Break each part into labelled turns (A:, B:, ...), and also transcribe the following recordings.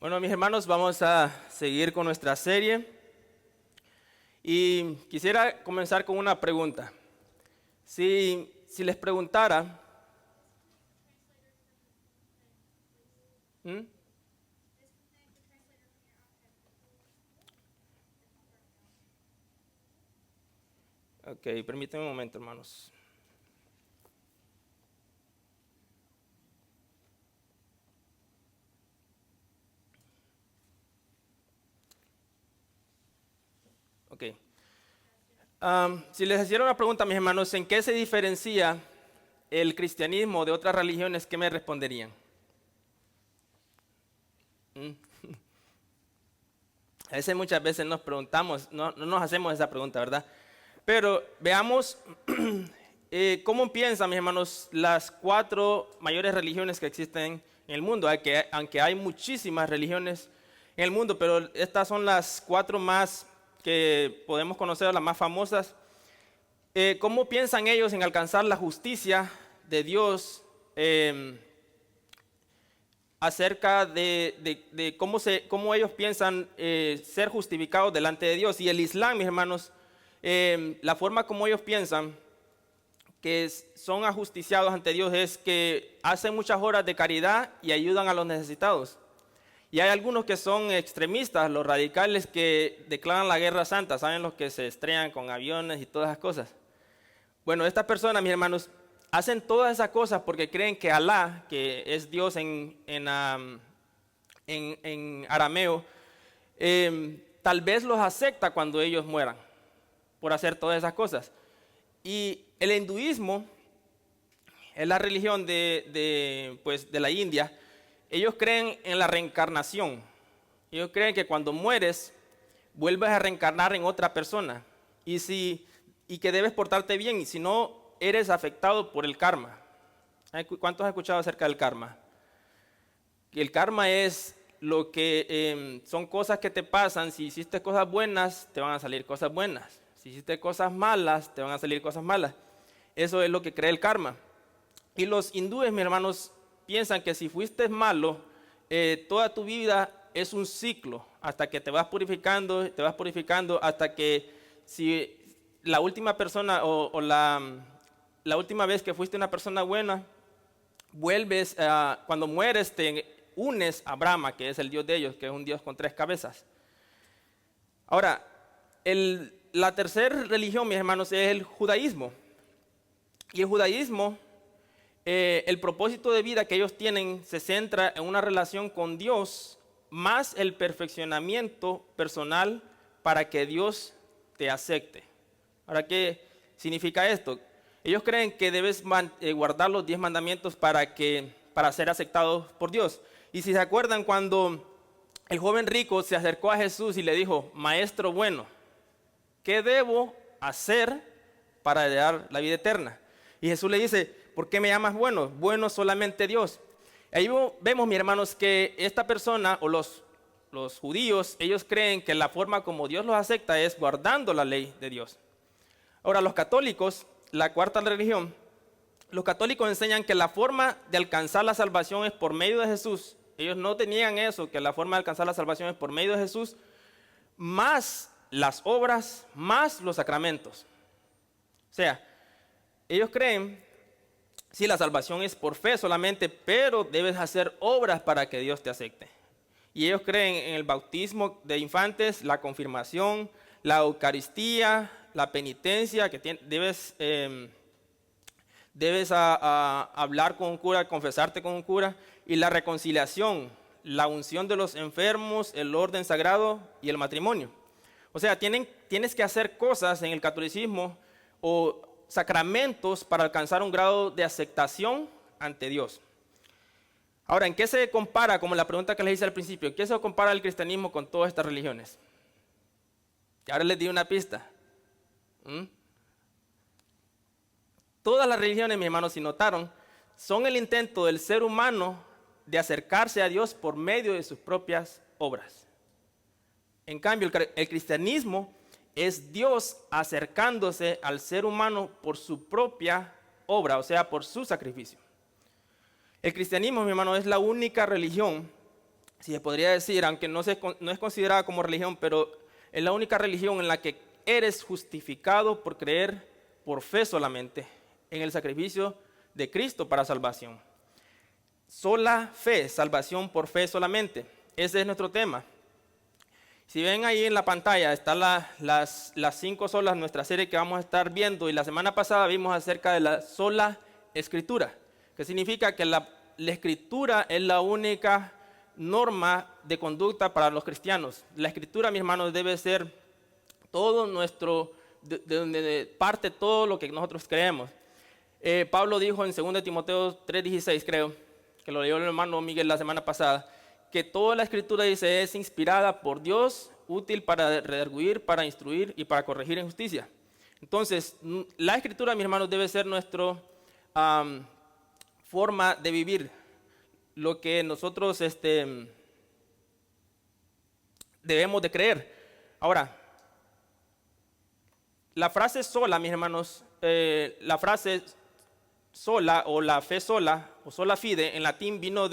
A: Bueno, mis hermanos, vamos a seguir con nuestra serie y quisiera comenzar con una pregunta. Si les preguntara, ¿Mm? Ok, permíteme un momento, hermanos. Ok. Si les hiciera una pregunta, mis hermanos, ¿en qué se diferencia el cristianismo de otras religiones? ¿Qué me responderían? ¿Mm? A veces, muchas veces nos preguntamos, no nos hacemos esa pregunta, ¿verdad? Pero veamos cómo piensan, mis hermanos, las 4 mayores religiones que existen en el mundo. Aunque hay muchísimas religiones en el mundo, pero estas son las 4 más que podemos conocer, las más famosas. ¿Cómo piensan ellos en alcanzar la justicia de Dios acerca de cómo ellos piensan ser justificados delante de Dios? Y el Islam, mis hermanos, la forma como ellos piensan que son ajusticiados ante Dios es que hacen muchas horas de caridad y ayudan a los necesitados. Y hay algunos que son extremistas, los radicales, que declaran la guerra santa, ¿saben? Los que se estrellan con aviones y todas esas cosas. Bueno, estas personas, mis hermanos, hacen todas esas cosas porque creen que Alá, que es Dios en arameo, tal vez los acepta cuando ellos mueran por hacer todas esas cosas. Y el hinduismo es la religión de la India. Ellos creen en la reencarnación. Ellos creen que cuando mueres, vuelves a reencarnar en otra persona. Y que debes portarte bien, y si no, eres afectado por el karma. ¿Cuántos han escuchado acerca del karma? El karma es lo que son cosas que te pasan. Si hiciste cosas buenas, te van a salir cosas buenas. Si hiciste cosas malas, te van a salir cosas malas. Eso es lo que cree el karma. Y los hindúes, mis hermanos, piensan que si fuiste malo, toda tu vida es un ciclo, hasta que te vas purificando, hasta que si la última persona o la última vez que fuiste una persona buena, vuelves, cuando mueres te unes a Brahma, que es el Dios de ellos, que es un Dios con 3 cabezas. Ahora, la tercera religión, mis hermanos, es el judaísmo. Y el judaísmo, el propósito de vida que ellos tienen se centra en una relación con Dios, más el perfeccionamiento personal para que Dios te acepte. Ahora, ¿qué significa esto? Ellos creen que debes guardar los 10 mandamientos para ser aceptados por Dios. Y si se acuerdan, cuando el joven rico se acercó a Jesús y le dijo: Maestro bueno, ¿qué debo hacer para heredar la vida eterna? Y Jesús le dice: ¿por qué me llamas bueno? Bueno solamente Dios. Ahí vemos, mis hermanos, que esta persona o los judíos, ellos creen que la forma como Dios los acepta es guardando la ley de Dios. Ahora, los católicos, la 4ª religión, los católicos enseñan que la forma de alcanzar la salvación es por medio de Jesús. Ellos no tenían eso, que la forma de alcanzar la salvación es por medio de Jesús, más las obras, más los sacramentos. O sea, ellos creen, sí, la salvación es por fe solamente, pero debes hacer obras para que Dios te acepte. Y ellos creen en el bautismo de infantes, la confirmación, la Eucaristía, la penitencia, que debes hablar con un cura, confesarte con un cura, y la reconciliación, la unción de los enfermos, el orden sagrado y el matrimonio. O sea, tienes que hacer cosas en el catolicismo o sacramentos para alcanzar un grado de aceptación ante Dios. Ahora, ¿en qué se compara, como la pregunta que les hice al principio, qué se compara el cristianismo con todas estas religiones? Y ahora les di una pista. Todas las religiones, mis hermanos, si notaron, son el intento del ser humano de acercarse a Dios por medio de sus propias obras. En cambio, el cristianismo es Dios acercándose al ser humano por su propia obra, o sea, por su sacrificio. El cristianismo, mi hermano, es la única religión si se podría decir, aunque no es considerada como religión, pero es la única religión en la que eres justificado por creer por fe solamente en el sacrificio de Cristo para salvación. Sola fe, salvación por fe solamente. Ese es nuestro tema. Si ven ahí en la pantalla, están las 5 solas, nuestra serie que vamos a estar viendo, y la semana pasada vimos acerca de la sola escritura, que significa que la escritura es la única norma de conducta para los cristianos. La escritura, mis hermanos, debe ser todo nuestro, de donde parte todo lo que nosotros creemos. Pablo dijo en 2 Timoteo 3:16, creo, que lo leyó el hermano Miguel la semana pasada, que toda la escritura, dice, es inspirada por Dios, útil para redarguir, para instruir y para corregir en justicia. Entonces, la escritura, mis hermanos, debe ser nuestra forma de vivir, lo que nosotros debemos de creer. Ahora, la frase sola, mis hermanos, la frase sola o la fe sola o sola fide en latín vino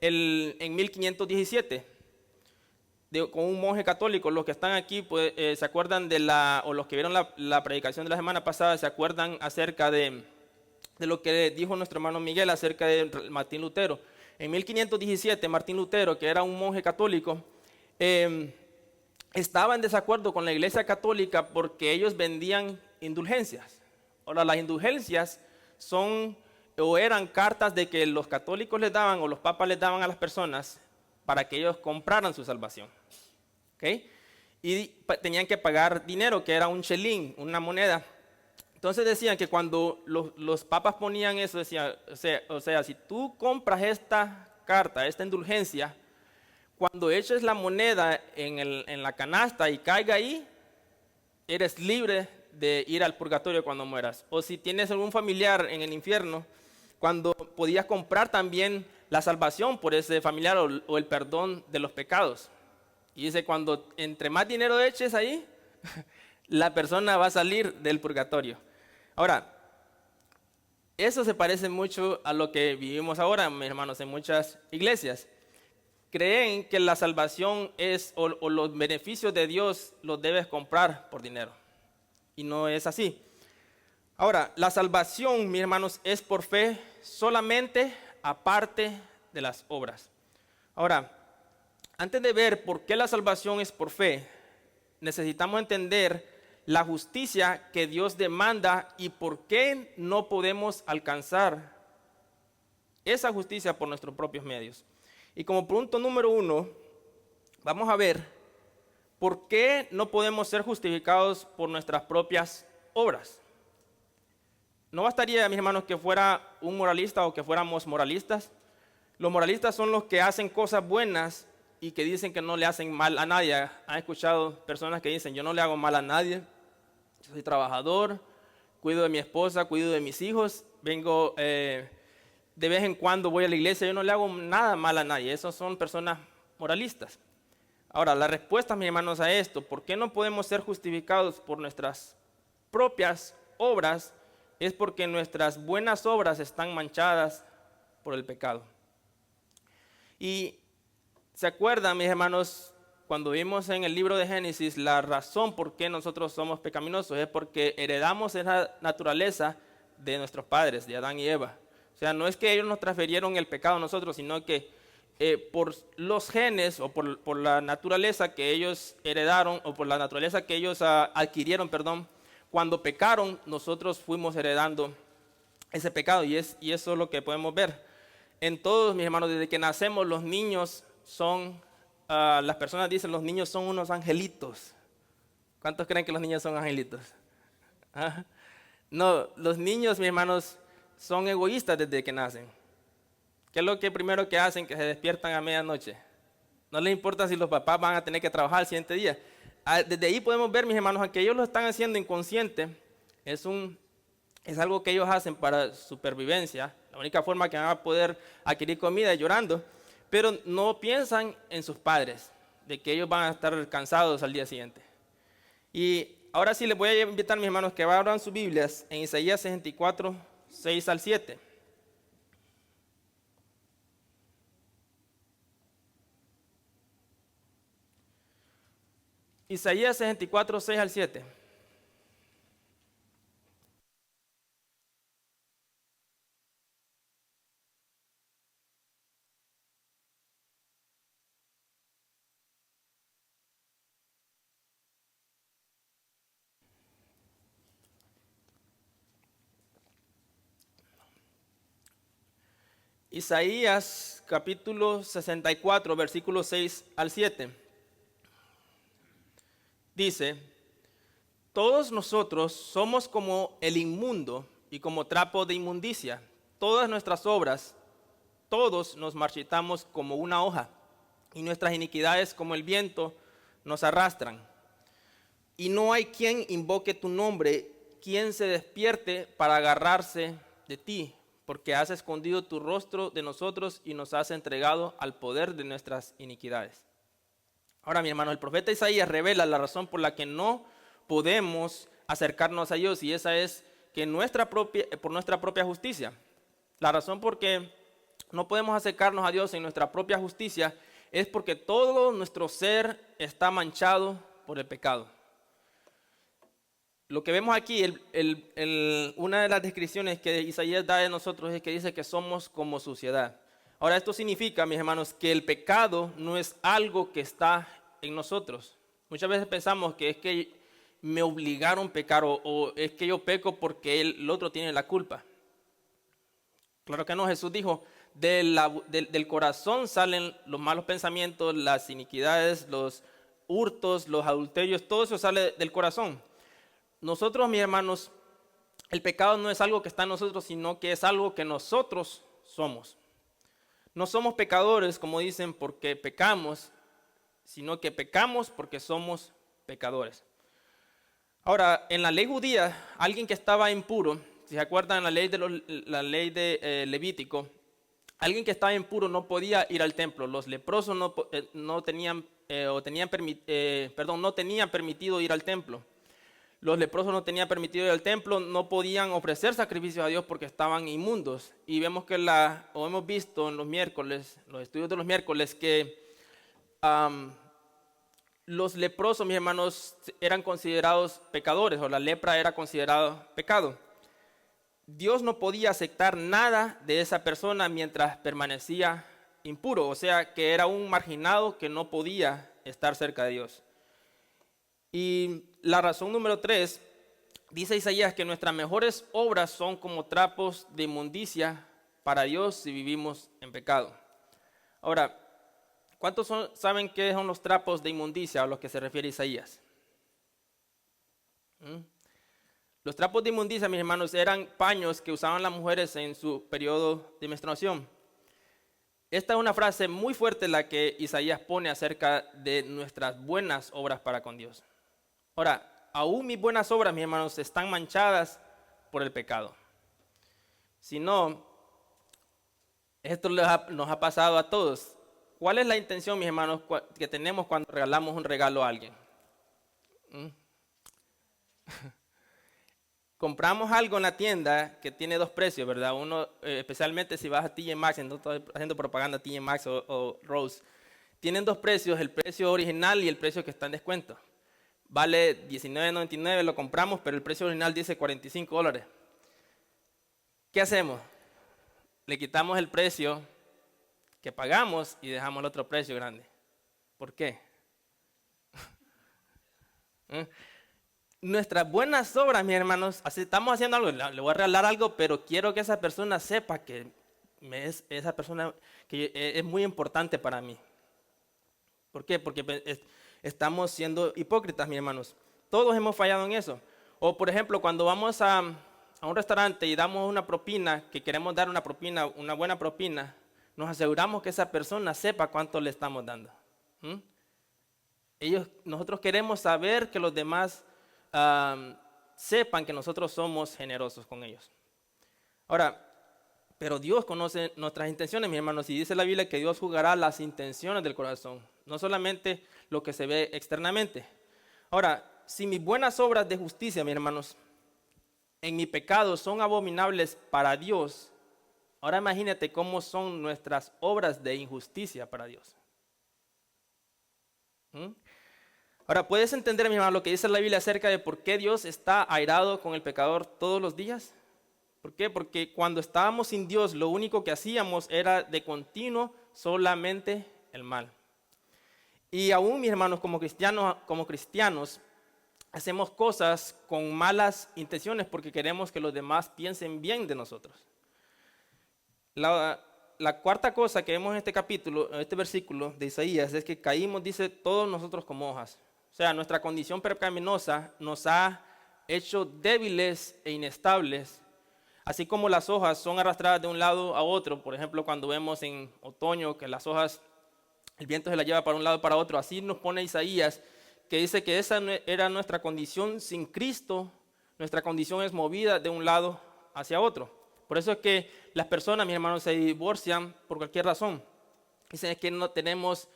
A: en 1517 con un monje católico. Los que están aquí pues, se acuerdan o los que vieron la predicación de la semana pasada se acuerdan acerca de lo que dijo nuestro hermano Miguel acerca de Martín Lutero. En 1517 Martín Lutero, que era un monje católico, estaba en desacuerdo con la iglesia católica porque ellos vendían indulgencias. Ahora, las indulgencias eran cartas de que los católicos les daban o los papas les daban a las personas para que ellos compraran su salvación. ¿Okay? Y tenían que pagar dinero, que era un chelín, una moneda. Entonces decían que cuando los papas ponían eso, decían, o sea, si tú compras esta carta, esta indulgencia, cuando eches la moneda en la canasta y caiga ahí, eres libre de ir al purgatorio cuando mueras. O si tienes algún familiar en el infierno, cuando podías comprar también la salvación por ese familiar o el perdón de los pecados. Y dice, cuando entre más dinero eches ahí, la persona va a salir del purgatorio. Ahora, eso se parece mucho a lo que vivimos ahora, mis hermanos, en muchas iglesias. Creen que la salvación o los beneficios de Dios los debes comprar por dinero. Y no es así. Ahora, la salvación, mis hermanos, es por fe solamente aparte de las obras. Ahora, antes de ver por qué la salvación es por fe, necesitamos entender la justicia que Dios demanda y por qué no podemos alcanzar esa justicia por nuestros propios medios. Y como punto número 1, vamos a ver por qué no podemos ser justificados por nuestras propias obras. No bastaría, mis hermanos, que fuera un moralista o que fuéramos moralistas. Los moralistas son los que hacen cosas buenas y que dicen que no le hacen mal a nadie. Han escuchado personas que dicen, yo no le hago mal a nadie, yo soy trabajador, cuido de mi esposa, cuido de mis hijos, vengo de vez en cuando voy a la iglesia, yo no le hago nada mal a nadie. Esos son personas moralistas. Ahora, la respuesta, mis hermanos, a esto, ¿por qué no podemos ser justificados por nuestras propias obras? Es porque nuestras buenas obras están manchadas por el pecado. Y se acuerdan, mis hermanos, cuando vimos en el libro de Génesis, la razón por qué nosotros somos pecaminosos es porque heredamos esa naturaleza de nuestros padres, de Adán y Eva. O sea, no es que ellos nos transfirieron el pecado a nosotros, sino que por los genes o por la naturaleza que ellos heredaron o por la naturaleza que ellos adquirieron, cuando pecaron, nosotros fuimos heredando ese pecado y eso es lo que podemos ver. En todos, mis hermanos, desde que nacemos, los niños son, las personas dicen, los niños son unos angelitos. ¿Cuántos creen que los niños son angelitos? ¿Ah? No, los niños, mis hermanos, son egoístas desde que nacen. ¿Qué es lo que primero que hacen? Que se despiertan a medianoche. No les importa si los papás van a tener que trabajar el siguiente día. Desde ahí podemos ver, mis hermanos, aunque ellos lo están haciendo inconsciente, es algo que ellos hacen para supervivencia. La única forma que van a poder adquirir comida es llorando, pero no piensan en sus padres, de que ellos van a estar cansados al día siguiente. Y ahora sí les voy a invitar, mis hermanos, que abran sus Biblias en Isaías 64, 6 al 7. Isaías 64, 6 al 7. Isaías capítulo 64, versículos 6 al 7. Dice, todos nosotros somos como el inmundo y como trapo de inmundicia. Todas nuestras obras, todos nos marchitamos como una hoja, y nuestras iniquidades como el viento nos arrastran. Y no hay quien invoque tu nombre, quien se despierte para agarrarse de ti, porque has escondido tu rostro de nosotros y nos has entregado al poder de nuestras iniquidades. Ahora, mi hermano, el profeta Isaías revela la razón por la que no podemos acercarnos a Dios, y esa es que por nuestra propia justicia. La razón por que no podemos acercarnos a Dios en nuestra propia justicia es porque todo nuestro ser está manchado por el pecado. Lo que vemos aquí, una de las descripciones que Isaías da de nosotros es que dice que somos como suciedad. Ahora, esto significa, mis hermanos, que el pecado no es algo que está en nosotros. Muchas veces pensamos que es que me obligaron a pecar o es que yo peco porque el otro tiene la culpa. Claro que no, Jesús dijo, del corazón salen los malos pensamientos, las iniquidades, los hurtos, los adulterios, todo eso sale del corazón. Nosotros, mis hermanos, el pecado no es algo que está en nosotros, sino que es algo que nosotros somos. No somos pecadores, como dicen, porque pecamos, sino que pecamos porque somos pecadores. Ahora, en la ley judía, alguien que estaba impuro, si se acuerdan la ley de Levítico, alguien que estaba impuro no podía ir al templo. Los leprosos no tenían permitido ir al templo. Los leprosos no tenían permitido ir al templo, no podían ofrecer sacrificios a Dios porque estaban inmundos. Y vemos que hemos visto en los estudios de los miércoles, que los leprosos, mis hermanos, eran considerados pecadores, o la lepra era considerada pecado. Dios no podía aceptar nada de esa persona mientras permanecía impuro, o sea que era un marginado que no podía estar cerca de Dios. Y la razón número 3, dice Isaías que nuestras mejores obras son como trapos de inmundicia para Dios si vivimos en pecado. Ahora, ¿cuántos saben qué son los trapos de inmundicia a los que se refiere Isaías? Los trapos de inmundicia, mis hermanos, eran paños que usaban las mujeres en su periodo de menstruación. Esta es una frase muy fuerte la que Isaías pone acerca de nuestras buenas obras para con Dios. Ahora, aún mis buenas obras, mis hermanos, están manchadas por el pecado. Si no, esto nos ha pasado a todos. ¿Cuál es la intención, mis hermanos, que tenemos cuando regalamos un regalo a alguien? Compramos algo en la tienda que tiene dos precios, ¿verdad? Uno, especialmente si vas a TJ Maxx, no estoy haciendo propaganda a TJ Maxx o Rose, tienen dos precios, el precio original y el precio que está en descuento. Vale $19.99, lo compramos, pero el precio original dice $45. ¿Qué hacemos? Le quitamos el precio que pagamos y dejamos el otro precio grande. ¿Por qué? Nuestras buenas obras, mis hermanos, estamos haciendo algo, le voy a regalar algo, pero quiero que esa persona sepa que esa persona que es muy importante para mí. ¿Por qué? Porque estamos siendo hipócritas, mis hermanos. Todos hemos fallado en eso. O, por ejemplo, cuando vamos a un restaurante y damos una propina, que queremos dar una propina, una buena propina, nos aseguramos que esa persona sepa cuánto le estamos dando. Nosotros queremos saber que los demás sepan que nosotros somos generosos con ellos. Ahora, pero Dios conoce nuestras intenciones, mis hermanos, y dice la Biblia que Dios juzgará las intenciones del corazón, no solamente lo que se ve externamente. Ahora, si mis buenas obras de justicia, mis hermanos, en mi pecado son abominables para Dios, ahora imagínate cómo son nuestras obras de injusticia para Dios. Ahora, ¿puedes entender, mi hermano, lo que dice la Biblia acerca de por qué Dios está airado con el pecador todos los días? ¿Por qué? Porque cuando estábamos sin Dios, lo único que hacíamos era de continuo solamente el mal. Y aún, mis hermanos, como cristianos, hacemos cosas con malas intenciones porque queremos que los demás piensen bien de nosotros. La cuarta cosa que vemos en este capítulo, en este versículo de Isaías, es que caímos, dice, todos nosotros como hojas. O sea, nuestra condición pecaminosa nos ha hecho débiles e inestables, así como las hojas son arrastradas de un lado a otro. Por ejemplo, cuando vemos en otoño que las hojas, el viento se las lleva para un lado y para otro. Así nos pone Isaías, que dice que esa era nuestra condición sin Cristo. Nuestra condición es movida de un lado hacia otro. Por eso es que las personas, mis hermanos, se divorcian por cualquier razón. Dicen que no tenemos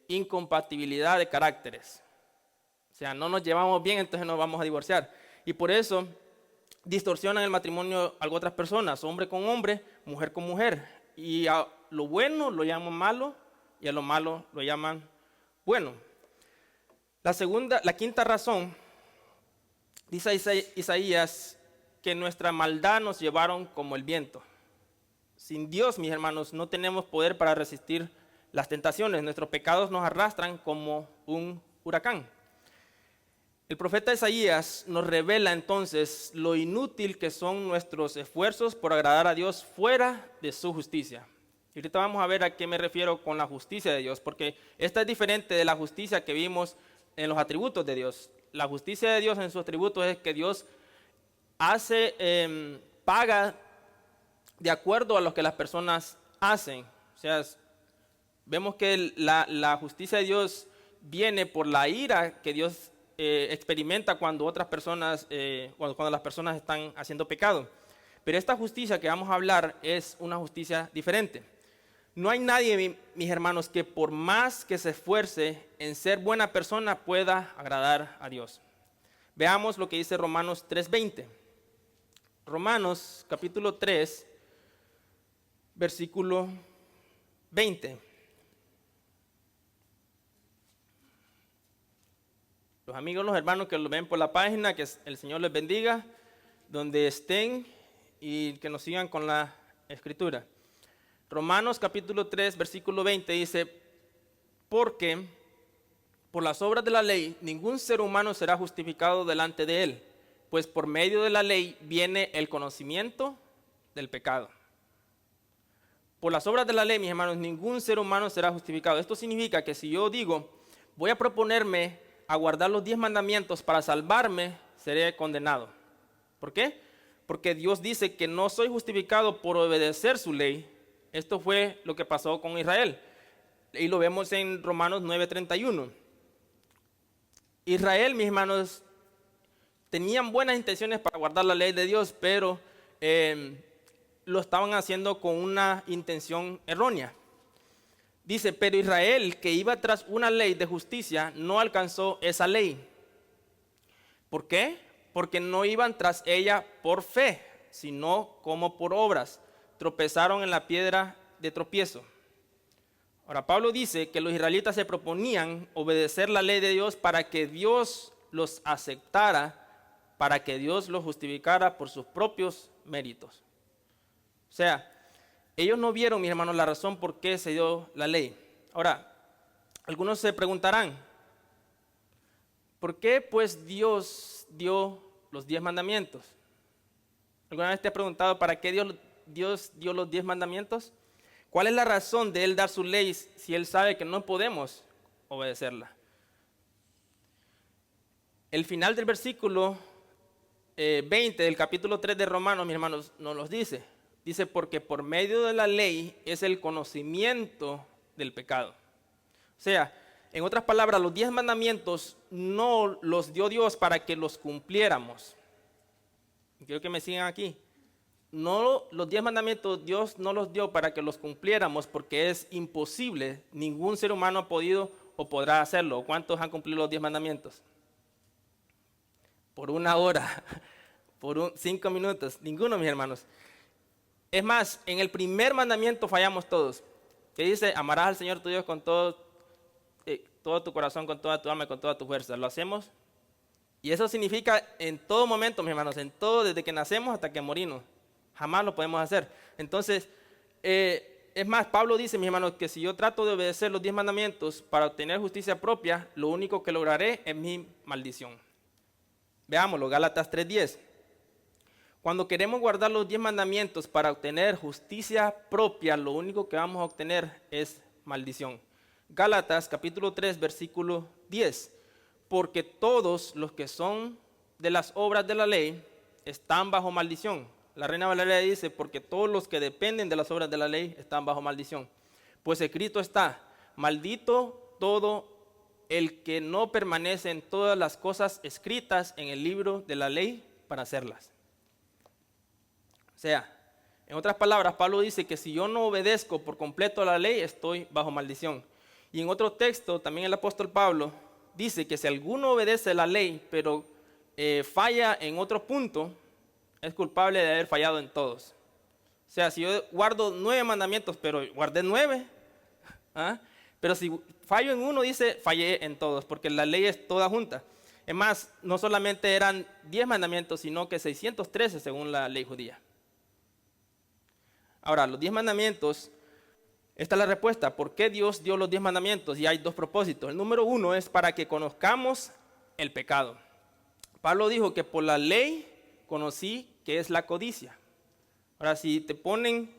A: incompatibilidad de caracteres. O sea, no nos llevamos bien, entonces nos vamos a divorciar. Y por eso distorsionan el matrimonio a otras personas, hombre con hombre, mujer con mujer. Y a lo bueno lo llaman malo y a lo malo lo llaman bueno. La quinta razón, dice Isaías, que nuestra maldad nos llevaron como el viento. Sin Dios, mis hermanos, no tenemos poder para resistir las tentaciones. Nuestros pecados nos arrastran como un huracán. El profeta Isaías nos revela entonces lo inútil que son nuestros esfuerzos por agradar a Dios fuera de su justicia. Y ahorita vamos a ver a qué me refiero con la justicia de Dios, porque esta es diferente de la justicia que vimos en los atributos de Dios. La justicia de Dios en sus atributos es que Dios paga de acuerdo a lo que las personas hacen. O sea, vemos que la justicia de Dios viene por la ira que Dios experimenta cuando otras personas, cuando las personas están haciendo pecado. Pero esta justicia que vamos a hablar es una justicia diferente. No hay nadie, mis hermanos, que por más que se esfuerce en ser buena persona pueda agradar a Dios. Veamos lo que dice Romanos 3:20. Romanos capítulo 3, versículo 20. Los amigos, los hermanos que lo ven por la página, que el Señor les bendiga, donde estén y que nos sigan con la escritura. Romanos capítulo 3, versículo 20 dice, porque por las obras de la ley ningún ser humano será justificado delante de él, pues por medio de la ley viene el conocimiento del pecado. Por las obras de la ley, mis hermanos, ningún ser humano será justificado. Esto significa que si yo digo, voy a proponerme a guardar los 10 mandamientos para salvarme, seré condenado. ¿Por qué? Porque Dios dice que no soy justificado por obedecer su ley. Esto fue lo que pasó con Israel. Y lo vemos en Romanos 9:31. Israel, mis hermanos, tenían buenas intenciones para guardar la ley de Dios, pero lo estaban haciendo con una intención errónea. Dice, pero Israel, que iba tras una ley de justicia, no alcanzó esa ley. ¿Por qué? Porque no iban tras ella por fe, sino como por obras. Tropezaron en la piedra de tropiezo. Ahora, Pablo dice que los israelitas se proponían obedecer la ley de Dios para que Dios los aceptara, para que Dios los justificara por sus propios méritos. O sea, ellos no vieron, mis hermanos, la razón por qué se dio la ley. Ahora, algunos se preguntarán, ¿por qué pues Dios dio los 10 mandamientos? ¿Alguna vez te has preguntado para qué Dios dio los 10 mandamientos? ¿Cuál es la razón de Él dar su ley si Él sabe que no podemos obedecerla? El final del versículo 20 del capítulo 3 de Romanos, mis hermanos, nos los dice. Dice, porque por medio de la ley es el conocimiento del pecado. O sea, en otras palabras, los 10 mandamientos no los dio Dios para que los cumpliéramos. Quiero que me sigan aquí. No, los 10 mandamientos Dios no los dio para que los cumpliéramos porque es imposible. Ningún ser humano ha podido o podrá hacerlo. ¿Cuántos han cumplido los 10 mandamientos? Por 1 hora, por 5 minutos. Ninguno, mis hermanos. Es más, en el primer mandamiento fallamos todos. Que dice, amarás al Señor tu Dios con todo todo tu corazón, con toda tu alma y con toda tu fuerza. Lo hacemos. Y eso significa en todo momento, mis hermanos, en todo, desde que nacemos hasta que morimos. Jamás lo podemos hacer. Entonces, es más, Pablo dice, mis hermanos, que si yo trato de obedecer los 10 mandamientos para obtener justicia propia, lo único que lograré es mi maldición. Veámoslo, Gálatas 3:10. Cuando queremos guardar los 10 mandamientos para obtener justicia propia, lo único que vamos a obtener es maldición. Gálatas capítulo 3, versículo 10. Porque todos los que son de las obras de la ley están bajo maldición. La Reina Valera dice, porque todos los que dependen de las obras de la ley están bajo maldición. Pues escrito está, maldito todo el que no permanece en todas las cosas escritas en el libro de la ley para hacerlas. O sea, en otras palabras, Pablo dice que si yo no obedezco por completo a la ley, estoy bajo maldición. Y en otro texto, también el apóstol Pablo dice que si alguno obedece la ley, pero falla en otro punto, es culpable de haber fallado en todos. O sea, si yo guardo 9 mandamientos, pero guardé 9, ¿ah? Pero si fallo en uno, dice, fallé en todos, porque la ley es toda junta. Es más, no solamente eran 10 mandamientos, sino que 613 según la ley judía. Ahora, los 10 mandamientos, esta es la respuesta. ¿Por qué Dios dio los 10 mandamientos? Y hay 2 propósitos. El número 1 es para que conozcamos el pecado. Pablo dijo que por la ley conocí que es la codicia. Ahora, si te ponen,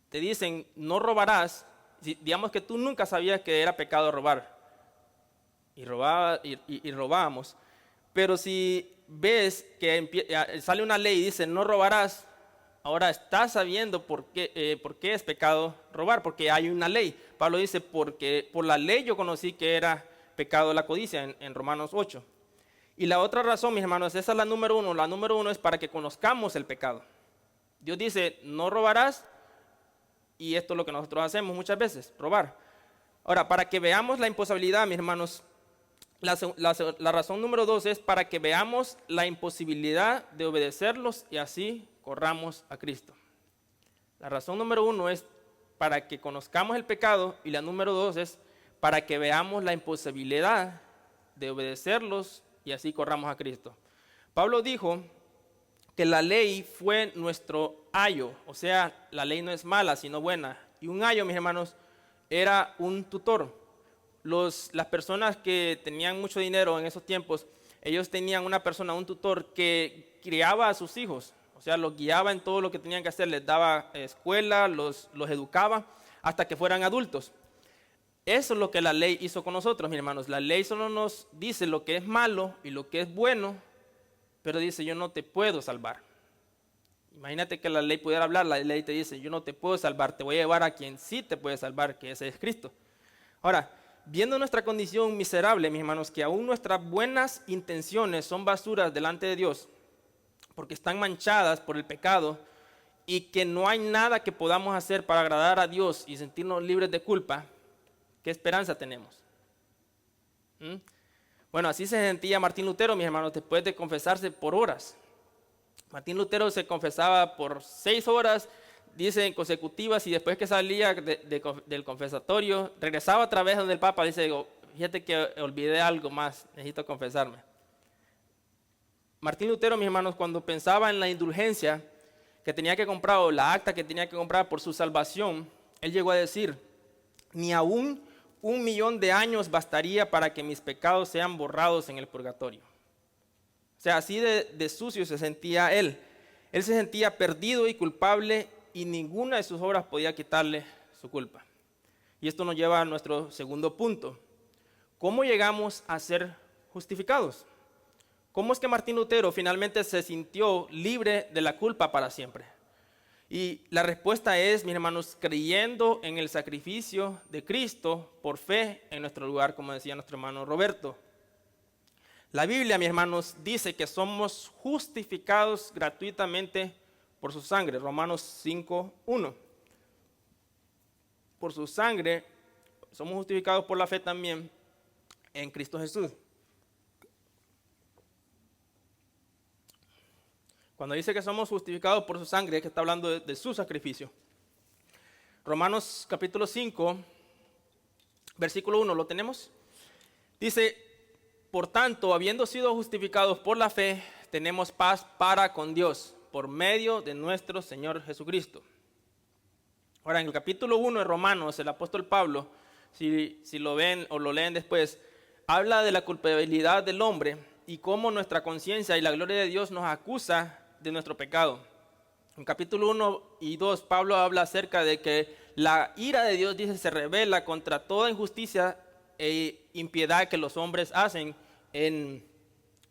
A: te dicen, no robarás, digamos que tú nunca sabías que era pecado robar, y robábamos, pero si ves que sale una ley y dice, no robarás, ahora estás sabiendo por qué es pecado robar, porque hay una ley. Pablo dice, porque por la ley yo conocí que era pecado la codicia, en Romanos 8. Y la otra razón, mis hermanos, esa es la número 1. La número 1 es para que conozcamos el pecado. Dios dice, no robarás, y esto es lo que nosotros hacemos muchas veces, robar. Ahora, para que veamos la imposibilidad, mis hermanos, la razón número 2 es para que veamos la imposibilidad de obedecerlos y así corramos a Cristo. La razón número 1 es para que conozcamos el pecado y la número 2 es para que veamos la imposibilidad de obedecerlos y así corramos a Cristo. Pablo dijo que la ley fue nuestro ayo, o sea, la ley no es mala, sino buena. Y un ayo, mis hermanos, era un tutor. Las personas que tenían mucho dinero en esos tiempos, ellos tenían una persona, un tutor, que criaba a sus hijos, o sea, los guiaba en todo lo que tenían que hacer, les daba escuela, los educaba hasta que fueran adultos. Eso es lo que la ley hizo con nosotros, mis hermanos. La ley solo nos dice lo que es malo y lo que es bueno, pero dice, yo no te puedo salvar. Imagínate que la ley pudiera hablar, la ley te dice, yo no te puedo salvar, te voy a llevar a quien sí te puede salvar, que ese es Cristo. Ahora, viendo nuestra condición miserable, mis hermanos, que aún nuestras buenas intenciones son basuras delante de Dios, porque están manchadas por el pecado, y que no hay nada que podamos hacer para agradar a Dios y sentirnos libres de culpa, ¿qué esperanza tenemos? Bueno, así se sentía Martín Lutero, mis hermanos, después de confesarse por horas. Martín Lutero se confesaba por 6 horas, dice, consecutivas, y después que salía del confesatorio, regresaba otra vez donde el Papa, dice, digo, fíjate que olvidé algo más, necesito confesarme. Martín Lutero, mis hermanos, cuando pensaba en la indulgencia que tenía que comprar, o la acta que tenía que comprar por su salvación, él llegó a decir, ni aún 1.000.000 de años bastaría para que mis pecados sean borrados en el purgatorio. O sea, así de sucio se sentía él. Él se sentía perdido y culpable y ninguna de sus obras podía quitarle su culpa. Y esto nos lleva a nuestro segundo punto. ¿Cómo llegamos a ser justificados? ¿Cómo es que Martín Lutero finalmente se sintió libre de la culpa para siempre? Y la respuesta es, mis hermanos, creyendo en el sacrificio de Cristo por fe en nuestro lugar, como decía nuestro hermano Roberto. La Biblia, mis hermanos, dice que somos justificados gratuitamente por su sangre, Romanos 5:1. Por su sangre somos justificados por la fe también en Cristo Jesús. Cuando dice que somos justificados por su sangre, es que está hablando de su sacrificio. Romanos capítulo 5, Versículo 1, ¿lo tenemos? Dice, por tanto, habiendo sido justificados por la fe, tenemos paz para con Dios, por medio de nuestro Señor Jesucristo. Ahora, en el capítulo 1 de Romanos, el apóstol Pablo, si lo ven o lo leen después, habla de la culpabilidad del hombre y cómo nuestra conciencia y la gloria de Dios nos acusa de nuestro pecado. En capítulo 1 y 2, Pablo habla acerca de que la ira de Dios, dice, se revela contra toda injusticia e impiedad que los hombres hacen en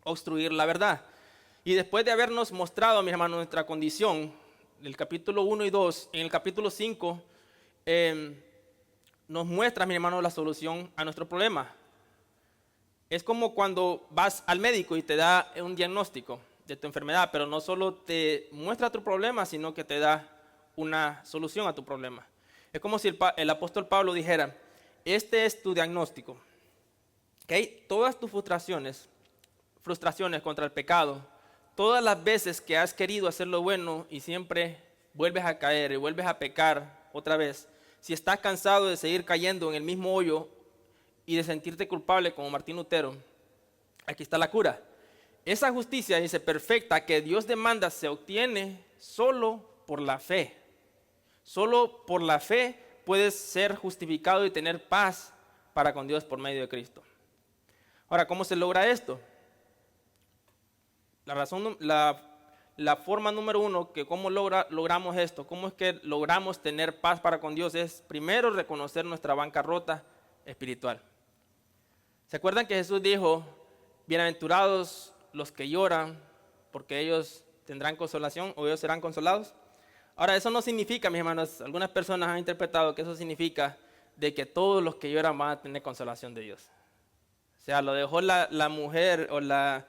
A: obstruir la verdad. Y después de habernos mostrado, mis hermanos, nuestra condición, el capítulo 1 y 2, en el capítulo 5, nos muestra, mis hermanos, la solución a nuestro problema. Es como cuando vas al médico y te da un diagnóstico de tu enfermedad, pero no solo te muestra tu problema, sino que te da una solución a tu problema. Es como si el apóstol Pablo dijera, este es tu diagnóstico. ¿Okay? Todas tus frustraciones contra el pecado, todas las veces que has querido hacer lo bueno y siempre vuelves a caer y vuelves a pecar otra vez, si estás cansado de seguir cayendo en el mismo hoyo y de sentirte culpable como Martín Lutero, aquí está la cura. Esa justicia, dice, perfecta que Dios demanda se obtiene solo por la fe. Solo por la fe puedes ser justificado y tener paz para con Dios por medio de Cristo. Ahora, ¿cómo se logra esto? La forma número uno, que cómo logramos esto, cómo es que logramos tener paz para con Dios, es primero reconocer nuestra bancarrota espiritual. ¿Se acuerdan que Jesús dijo, bienaventurados los que lloran, porque ellos tendrán consolación o ellos serán consolados? Ahora, eso no significa, mis hermanos, algunas personas han interpretado que eso significa de que todos los que lloran van a tener consolación de Dios. O sea, lo dejó la mujer o la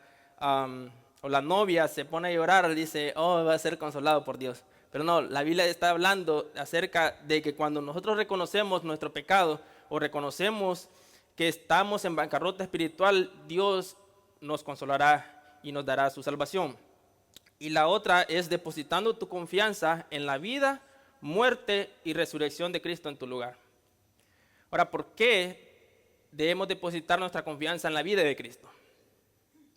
A: novia, se pone a llorar, dice, oh, va a ser consolado por Dios. Pero no, la Biblia está hablando acerca de que cuando nosotros reconocemos nuestro pecado o reconocemos que estamos en bancarrota espiritual, Dios nos consolará y nos dará su salvación. Y la otra es depositando tu confianza en la vida, muerte y resurrección de Cristo en tu lugar. Ahora, ¿por qué debemos depositar nuestra confianza en la vida de Cristo?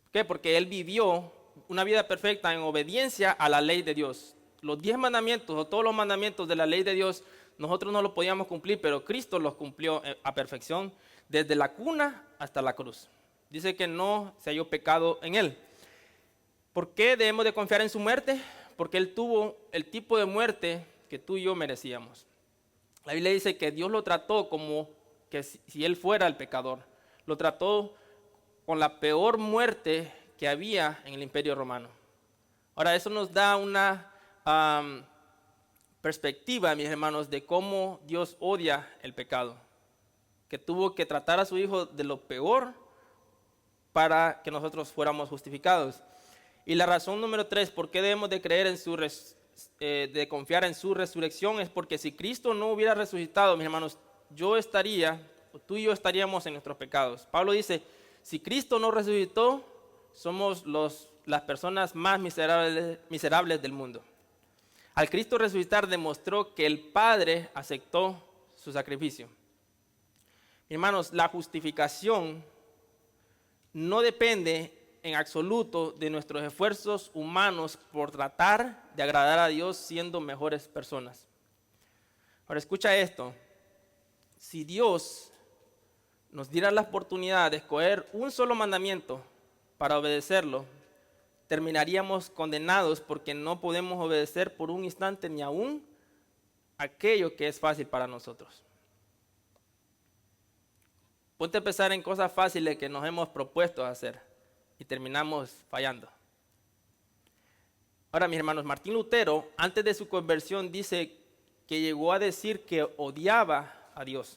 A: ¿Por qué? Porque Él vivió una vida perfecta en obediencia a la ley de Dios. Los 10 mandamientos o todos los mandamientos de la ley de Dios, nosotros no los podíamos cumplir, pero Cristo los cumplió a perfección desde la cuna hasta la cruz. Dice que no se halló pecado en Él. ¿Por qué debemos de confiar en su muerte? Porque Él tuvo el tipo de muerte que tú y yo merecíamos. La Biblia dice que Dios lo trató como que si Él fuera el pecador. Lo trató con la peor muerte que había en el Imperio Romano. Ahora, eso nos da una perspectiva, mis hermanos, de cómo Dios odia el pecado. Que tuvo que tratar a su Hijo de lo peor para que nosotros fuéramos justificados. Y la razón número 3, por qué debemos de creer en de confiar en su resurrección, es porque si Cristo no hubiera resucitado, mis hermanos, tú y yo estaríamos en nuestros pecados. Pablo dice, si Cristo no resucitó, somos las personas más miserables del mundo. Al Cristo resucitar demostró que el Padre aceptó su sacrificio. Hermanos, la justificación no depende en absoluto de nuestros esfuerzos humanos por tratar de agradar a Dios siendo mejores personas. Ahora escucha esto, si Dios nos diera la oportunidad de escoger un solo mandamiento para obedecerlo, terminaríamos condenados porque no podemos obedecer por un instante ni aún aquello que es fácil para nosotros. Ponte a pensar en cosas fáciles que nos hemos propuesto hacer y terminamos fallando. Ahora, mis hermanos, Martín Lutero, antes de su conversión, dice que llegó a decir que odiaba a Dios.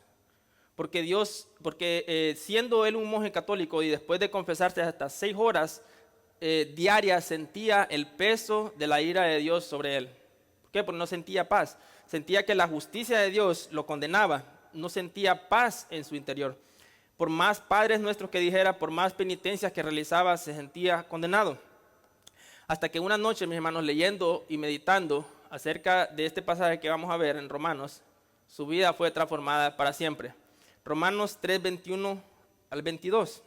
A: Porque siendo él un monje católico y después de confesarse hasta 6 horas diarias, sentía el peso de la ira de Dios sobre él. ¿Por qué? Porque no sentía paz. Sentía que la justicia de Dios lo condenaba. No sentía paz en su interior. Por más padres nuestros que dijera, por más penitencias que realizaba, se sentía condenado. Hasta que una noche, mis hermanos, leyendo y meditando acerca de este pasaje que vamos a ver en Romanos, su vida fue transformada para siempre. Romanos 3, 21 al 22.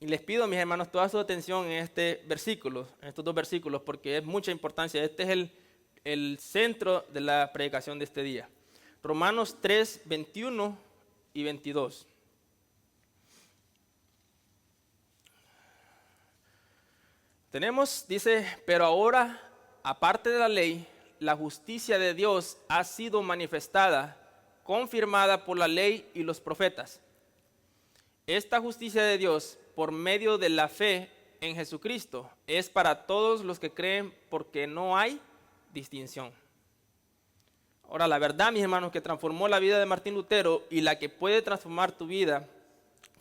A: Y les pido, mis hermanos, toda su atención en este versículo, en estos dos versículos, porque es mucha importancia. Este es el centro de la predicación de este día. Romanos 3, 21 y 22. Tenemos, dice, pero ahora, aparte de la ley, la justicia de Dios ha sido manifestada, confirmada por la ley y los profetas. Esta justicia de Dios, por medio de la fe en Jesucristo, es para todos los que creen, porque no hay distinción. Ahora, la verdad, mis hermanos, que transformó la vida de Martín Lutero y la que puede transformar tu vida,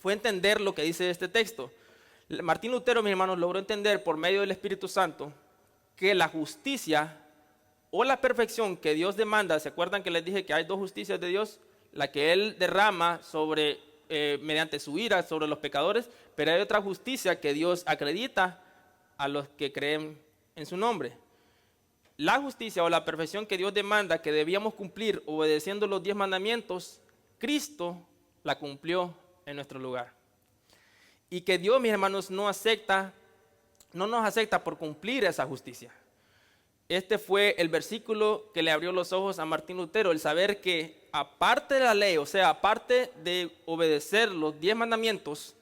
A: fue entender lo que dice este texto. Martín Lutero, mis hermanos, logró entender por medio del Espíritu Santo que la justicia o la perfección que Dios demanda, ¿se acuerdan que les dije que hay dos justicias de Dios? La que Él derrama mediante su ira sobre los pecadores, pero hay otra justicia que Dios acredita a los que creen en su nombre. La justicia o la perfección que Dios demanda que debíamos cumplir obedeciendo los 10 mandamientos, Cristo la cumplió en nuestro lugar. Y que Dios, mis hermanos, no nos acepta por cumplir esa justicia. Este fue el versículo que le abrió los ojos a Martín Lutero, el saber que aparte de la ley, o sea, aparte de obedecer los 10 mandamientos,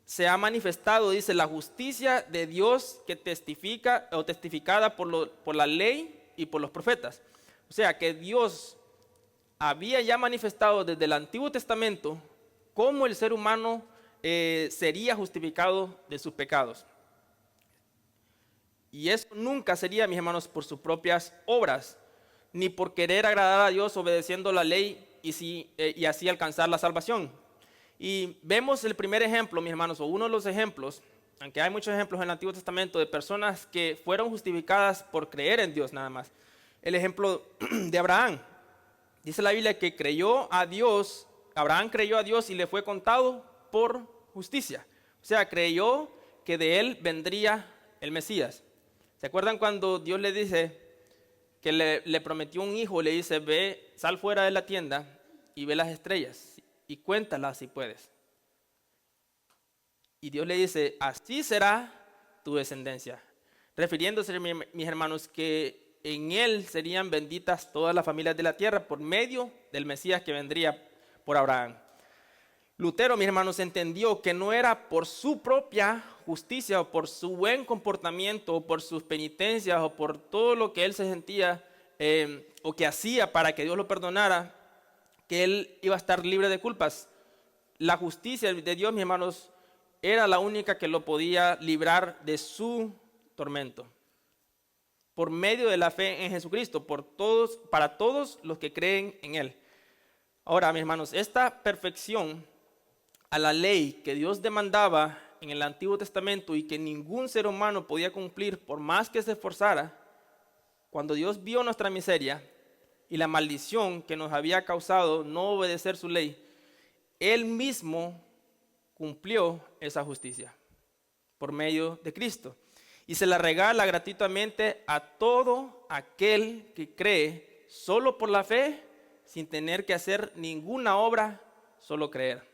A: se ha manifestado, dice, la justicia de Dios que testificada por la ley y por los profetas. O sea, que Dios había ya manifestado desde el Antiguo Testamento cómo el ser humano sería justificado de sus pecados. Y eso nunca sería, mis hermanos, por sus propias obras, ni por querer agradar a Dios obedeciendo la ley y así alcanzar la salvación. Y vemos el primer ejemplo, mis hermanos, o uno de los ejemplos, aunque hay muchos ejemplos en el Antiguo Testamento de personas que fueron justificadas por creer en Dios nada más. El ejemplo de Abraham. Dice la Biblia que Abraham creyó a Dios y le fue contado por justicia. O sea, creyó que de él vendría el Mesías. ¿Se acuerdan cuando Dios le dice que le prometió un hijo? Le dice, sal fuera de la tienda y ve las estrellas y cuéntalas si puedes. Y Dios le dice, así será tu descendencia. Refiriéndose, mis hermanos, que en él serían benditas todas las familias de la tierra por medio del Mesías que vendría por Abraham. Lutero, mis hermanos, entendió que no era por su propia justicia o por su buen comportamiento o por sus penitencias o por todo lo que él se sentía o que hacía para que Dios lo perdonara, que él iba a estar libre de culpas. La justicia de Dios, mis hermanos, era la única que lo podía librar de su tormento. Por medio de la fe en Jesucristo, para todos los que creen en Él. Ahora, mis hermanos, esta perfección a la ley que Dios demandaba en el Antiguo Testamento y que ningún ser humano podía cumplir por más que se esforzara, cuando Dios vio nuestra miseria y la maldición que nos había causado no obedecer su ley, Él mismo cumplió esa justicia por medio de Cristo y se la regala gratuitamente a todo aquel que cree solo por la fe, sin tener que hacer ninguna obra, solo creer.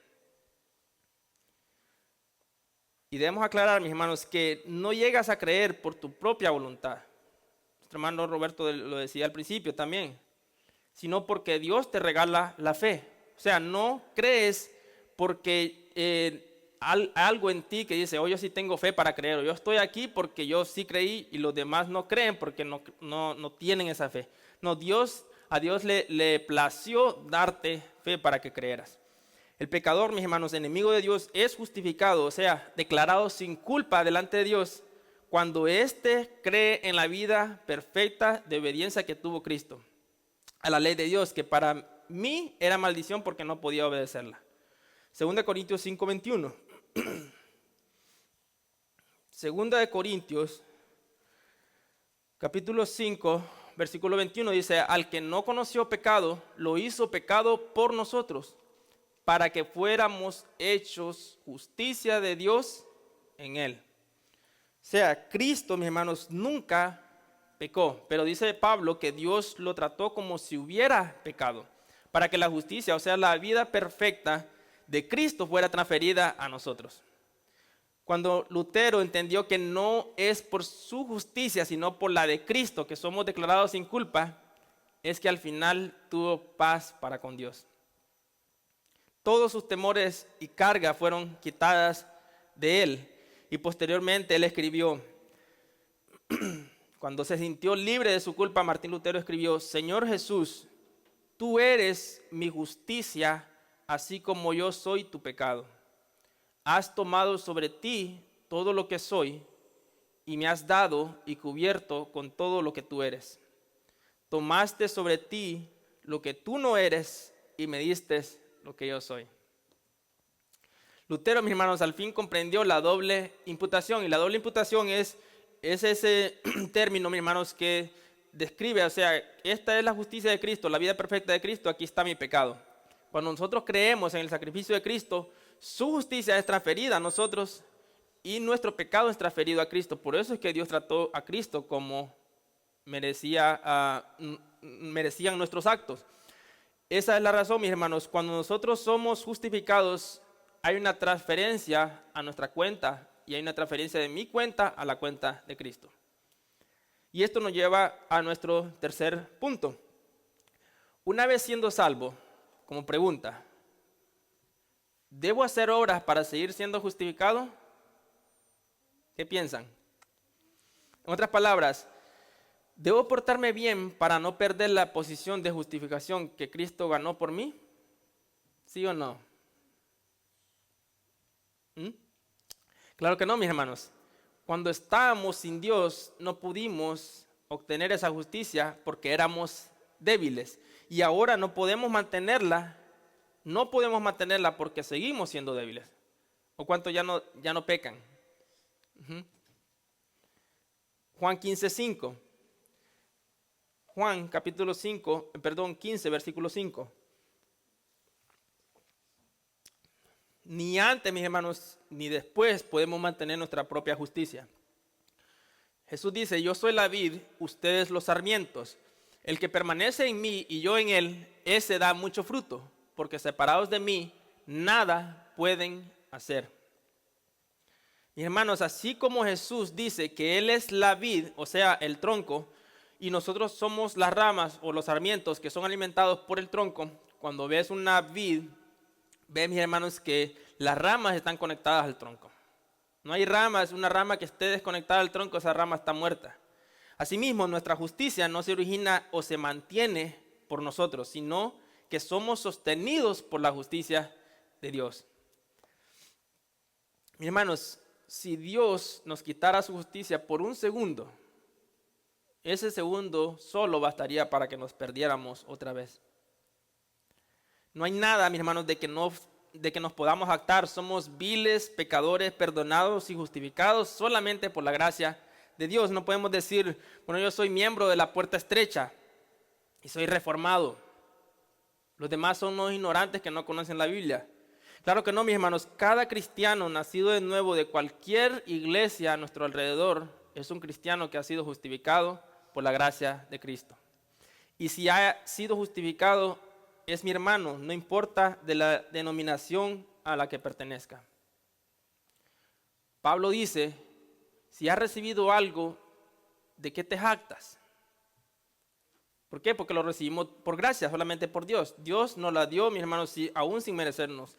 A: Y debemos aclarar, mis hermanos, que no llegas a creer por tu propia voluntad. Nuestro hermano Roberto lo decía al principio también, sino porque Dios te regala la fe. O sea, no crees porque algo en ti que dice, yo sí tengo fe para creer, o yo estoy aquí porque yo sí creí y los demás no creen porque no tienen esa fe. No, a Dios le plació darte fe para que creeras. El pecador, mis hermanos, enemigo de Dios, es justificado, o sea, declarado sin culpa delante de Dios, cuando éste cree en la vida perfecta de obediencia que tuvo Cristo a la ley de Dios, que para mí era maldición porque no podía obedecerla. 2 Corintios 5:21. 2 Corintios, capítulo 5, versículo 21, dice, al que no conoció pecado, lo hizo pecado por nosotros, para que fuéramos hechos justicia de Dios en él. O sea, Cristo, mis hermanos, nunca pecó, pero dice Pablo que Dios lo trató como si hubiera pecado, para que la justicia, o sea, la vida perfecta de Cristo fuera transferida a nosotros. Cuando Lutero entendió que no es por su justicia, sino por la de Cristo, que somos declarados sin culpa, es que al final tuvo paz para con Dios. Todos sus temores y cargas fueron quitadas de él. Y posteriormente él escribió, cuando se sintió libre de su culpa, Martín Lutero escribió: Señor Jesús, tú eres mi justicia, así como yo soy tu pecado. Has tomado sobre ti todo lo que soy y me has dado y cubierto con todo lo que tú eres. Tomaste sobre ti lo que tú no eres y me diste lo que yo soy. Lutero, mis hermanos, al fin comprendió la doble imputación. Y la doble imputación es ese término, mis hermanos, que describe, o sea, esta es la justicia de Cristo, la vida perfecta de Cristo, aquí está mi pecado. Cuando nosotros creemos en el sacrificio de Cristo, su justicia es transferida a nosotros y nuestro pecado es transferido a Cristo. Por eso es que Dios trató a Cristo como merecían nuestros actos. Esa es la razón, mis hermanos. Cuando nosotros somos justificados, hay una transferencia a nuestra cuenta y hay una transferencia de mi cuenta a la cuenta de Cristo. Y esto nos lleva a nuestro tercer punto. Una vez siendo salvo, como pregunta, ¿debo hacer obras para seguir siendo justificado? ¿Qué piensan? En otras palabras, ¿debo portarme bien para no perder la posición de justificación que Cristo ganó por mí? ¿Sí o no? Claro que no, mis hermanos. Cuando estábamos sin Dios, no pudimos obtener esa justicia porque éramos débiles. Y ahora no podemos mantenerla porque seguimos siendo débiles. ¿O cuántos ya no pecan? Juan 15:5. Juan capítulo 15, versículo 5. Ni antes, mis hermanos, ni después podemos mantener nuestra propia justicia. Jesús dice: yo soy la vid, ustedes los sarmientos. El que permanece en mí y yo en él, ese da mucho fruto, porque separados de mí, nada pueden hacer. Mis hermanos, así como Jesús dice que Él es la vid, o sea, el tronco, y nosotros somos las ramas o los sarmientos que son alimentados por el tronco, cuando ves una vid, ves, mis hermanos, que las ramas están conectadas al tronco. No hay ramas, una rama que esté desconectada al tronco, esa rama está muerta. Asimismo, nuestra justicia no se origina o se mantiene por nosotros, sino que somos sostenidos por la justicia de Dios. Mis hermanos, si Dios nos quitara su justicia por un segundo, ese segundo solo bastaría para que nos perdiéramos otra vez. No hay nada, mis hermanos, de que nos podamos jactar. Somos viles, pecadores, perdonados y justificados solamente por la gracia de Dios. No podemos decir: bueno, yo soy miembro de la puerta estrecha y soy reformado. Los demás son unos ignorantes que no conocen la Biblia. Claro que no, mis hermanos. Cada cristiano nacido de nuevo de cualquier iglesia a nuestro alrededor es un cristiano que ha sido justificado por la gracia de Cristo. Y si ha sido justificado, es mi hermano, no importa de la denominación a la que pertenezca. Pablo dice: si has recibido algo, ¿de qué te jactas? ¿Por qué? Porque lo recibimos por gracia, solamente por Dios. Dios nos la dio, mis hermanos, aún sin merecernos.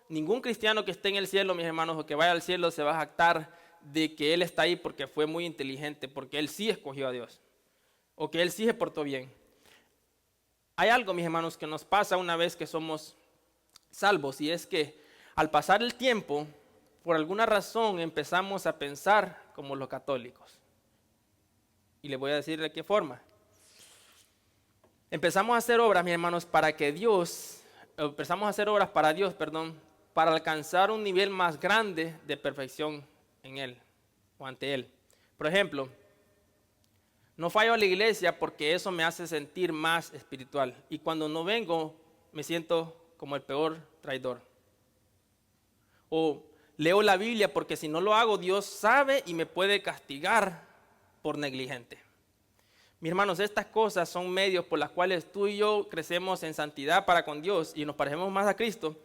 A: Ningún cristiano que esté en el cielo, mis hermanos, o que vaya al cielo, se va a jactar de que él está ahí porque fue muy inteligente, porque él sí escogió a Dios, o que él sí se portó bien. Hay algo, mis hermanos, que nos pasa una vez que somos salvos, y es que al pasar el tiempo, por alguna razón empezamos a pensar como los católicos. Y les voy a decir de qué forma. Empezamos a hacer obras, mis hermanos, para Dios, para alcanzar un nivel más grande de perfección en Él o ante Él. Por ejemplo, no fallo a la iglesia porque eso me hace sentir más espiritual. Y cuando no vengo, me siento como el peor traidor. O leo la Biblia porque si no lo hago, Dios sabe y me puede castigar por negligente. Mis hermanos, estas cosas son medios por las cuales tú y yo crecemos en santidad para con Dios y nos parecemos más a Cristo,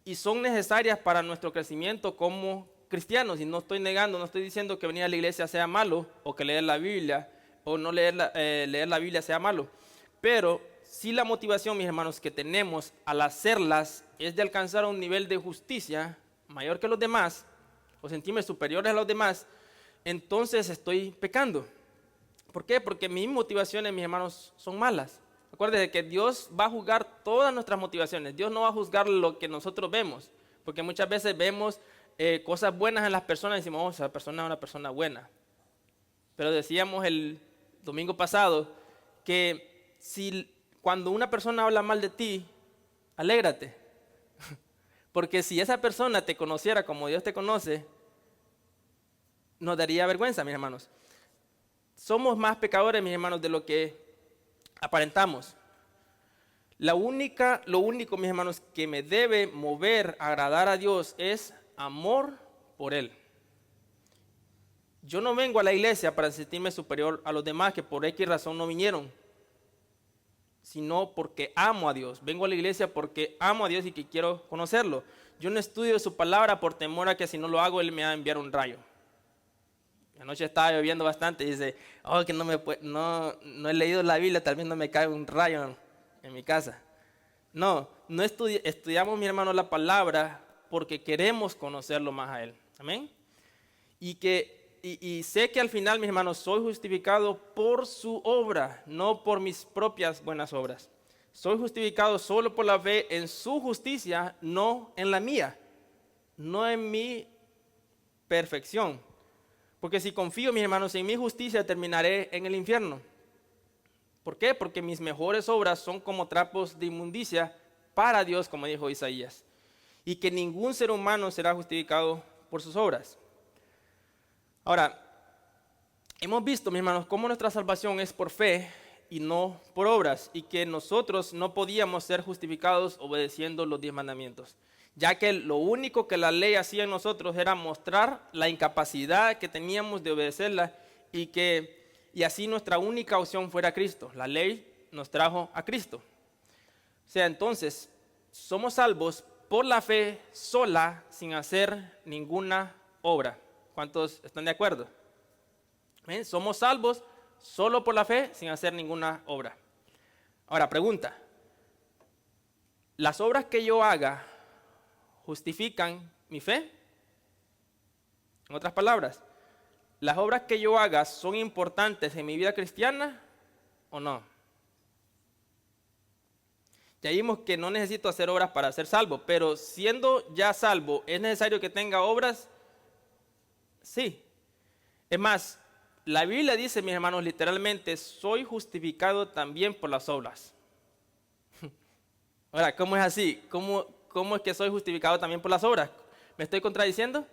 A: y son necesarias para nuestro crecimiento como cristianos. Y no estoy negando, no estoy diciendo que venir a la iglesia sea malo, o que leer la Biblia o no leer la Biblia sea malo, pero sí la motivación, mis hermanos, que tenemos al hacerlas es de alcanzar un nivel de justicia mayor que los demás, o sentirme superiores a los demás. Entonces estoy pecando. ¿Por qué? Porque mis motivaciones, mis hermanos, son malas. Acuérdense que Dios va a juzgar todas nuestras motivaciones. Dios no va a juzgar lo que nosotros vemos, porque muchas veces vemos cosas buenas en las personas y decimos, oh, esa persona es una persona buena. Pero decíamos el domingo pasado que cuando una persona habla mal de ti, alégrate. Porque si esa persona te conociera como Dios te conoce, nos daría vergüenza, mis hermanos. Somos más pecadores, mis hermanos, de lo que aparentamos. Lo único, mis hermanos, que me debe mover a agradar a Dios es amor por Él. Yo no vengo a la iglesia para sentirme superior a los demás que por X razón no vinieron, sino porque amo a Dios. Vengo a la iglesia porque amo a Dios y que quiero conocerlo. Yo no estudio su palabra por temor a que si no lo hago, Él me va a enviar un rayo. Anoche estaba lloviendo bastante y dice, oh, que no he leído la Biblia, tal vez no me cae un rayo en mi casa. No estudiamos, mi hermano, la palabra porque queremos conocerlo más a Él. Amén. Y sé que al final, mis hermanos, soy justificado por su obra, no por mis propias buenas obras. Soy justificado solo por la fe en su justicia, no en la mía, no en mi perfección. Porque si confío, mis hermanos, en mi justicia, terminaré en el infierno. ¿Por qué? Porque mis mejores obras son como trapos de inmundicia para Dios, como dijo Isaías. Y que ningún ser humano será justificado por sus obras. Ahora, hemos visto, mis hermanos, cómo nuestra salvación es por fe y no por obras. Y que nosotros no podíamos ser justificados obedeciendo los 10 mandamientos. Ya que lo único que la ley hacía en nosotros era mostrar la incapacidad que teníamos de obedecerla y así nuestra única opción fuera Cristo. La ley nos trajo a Cristo. O sea, entonces, somos salvos por la fe sola, sin hacer ninguna obra. ¿Cuántos están de acuerdo? ¿Ven? Somos salvos solo por la fe, sin hacer ninguna obra. Ahora, pregunta. ¿Las obras que yo haga justifican mi fe? En otras palabras, ¿las obras que yo haga son importantes en mi vida cristiana o no? Ya vimos que no necesito hacer obras para ser salvo, pero siendo ya salvo, ¿es necesario que tenga obras? Sí. Es más, la Biblia dice, mis hermanos, literalmente, soy justificado también por las obras. Ahora, ¿cómo es así? ¿Cómo es que soy justificado también por las obras? ¿Me estoy contradiciendo?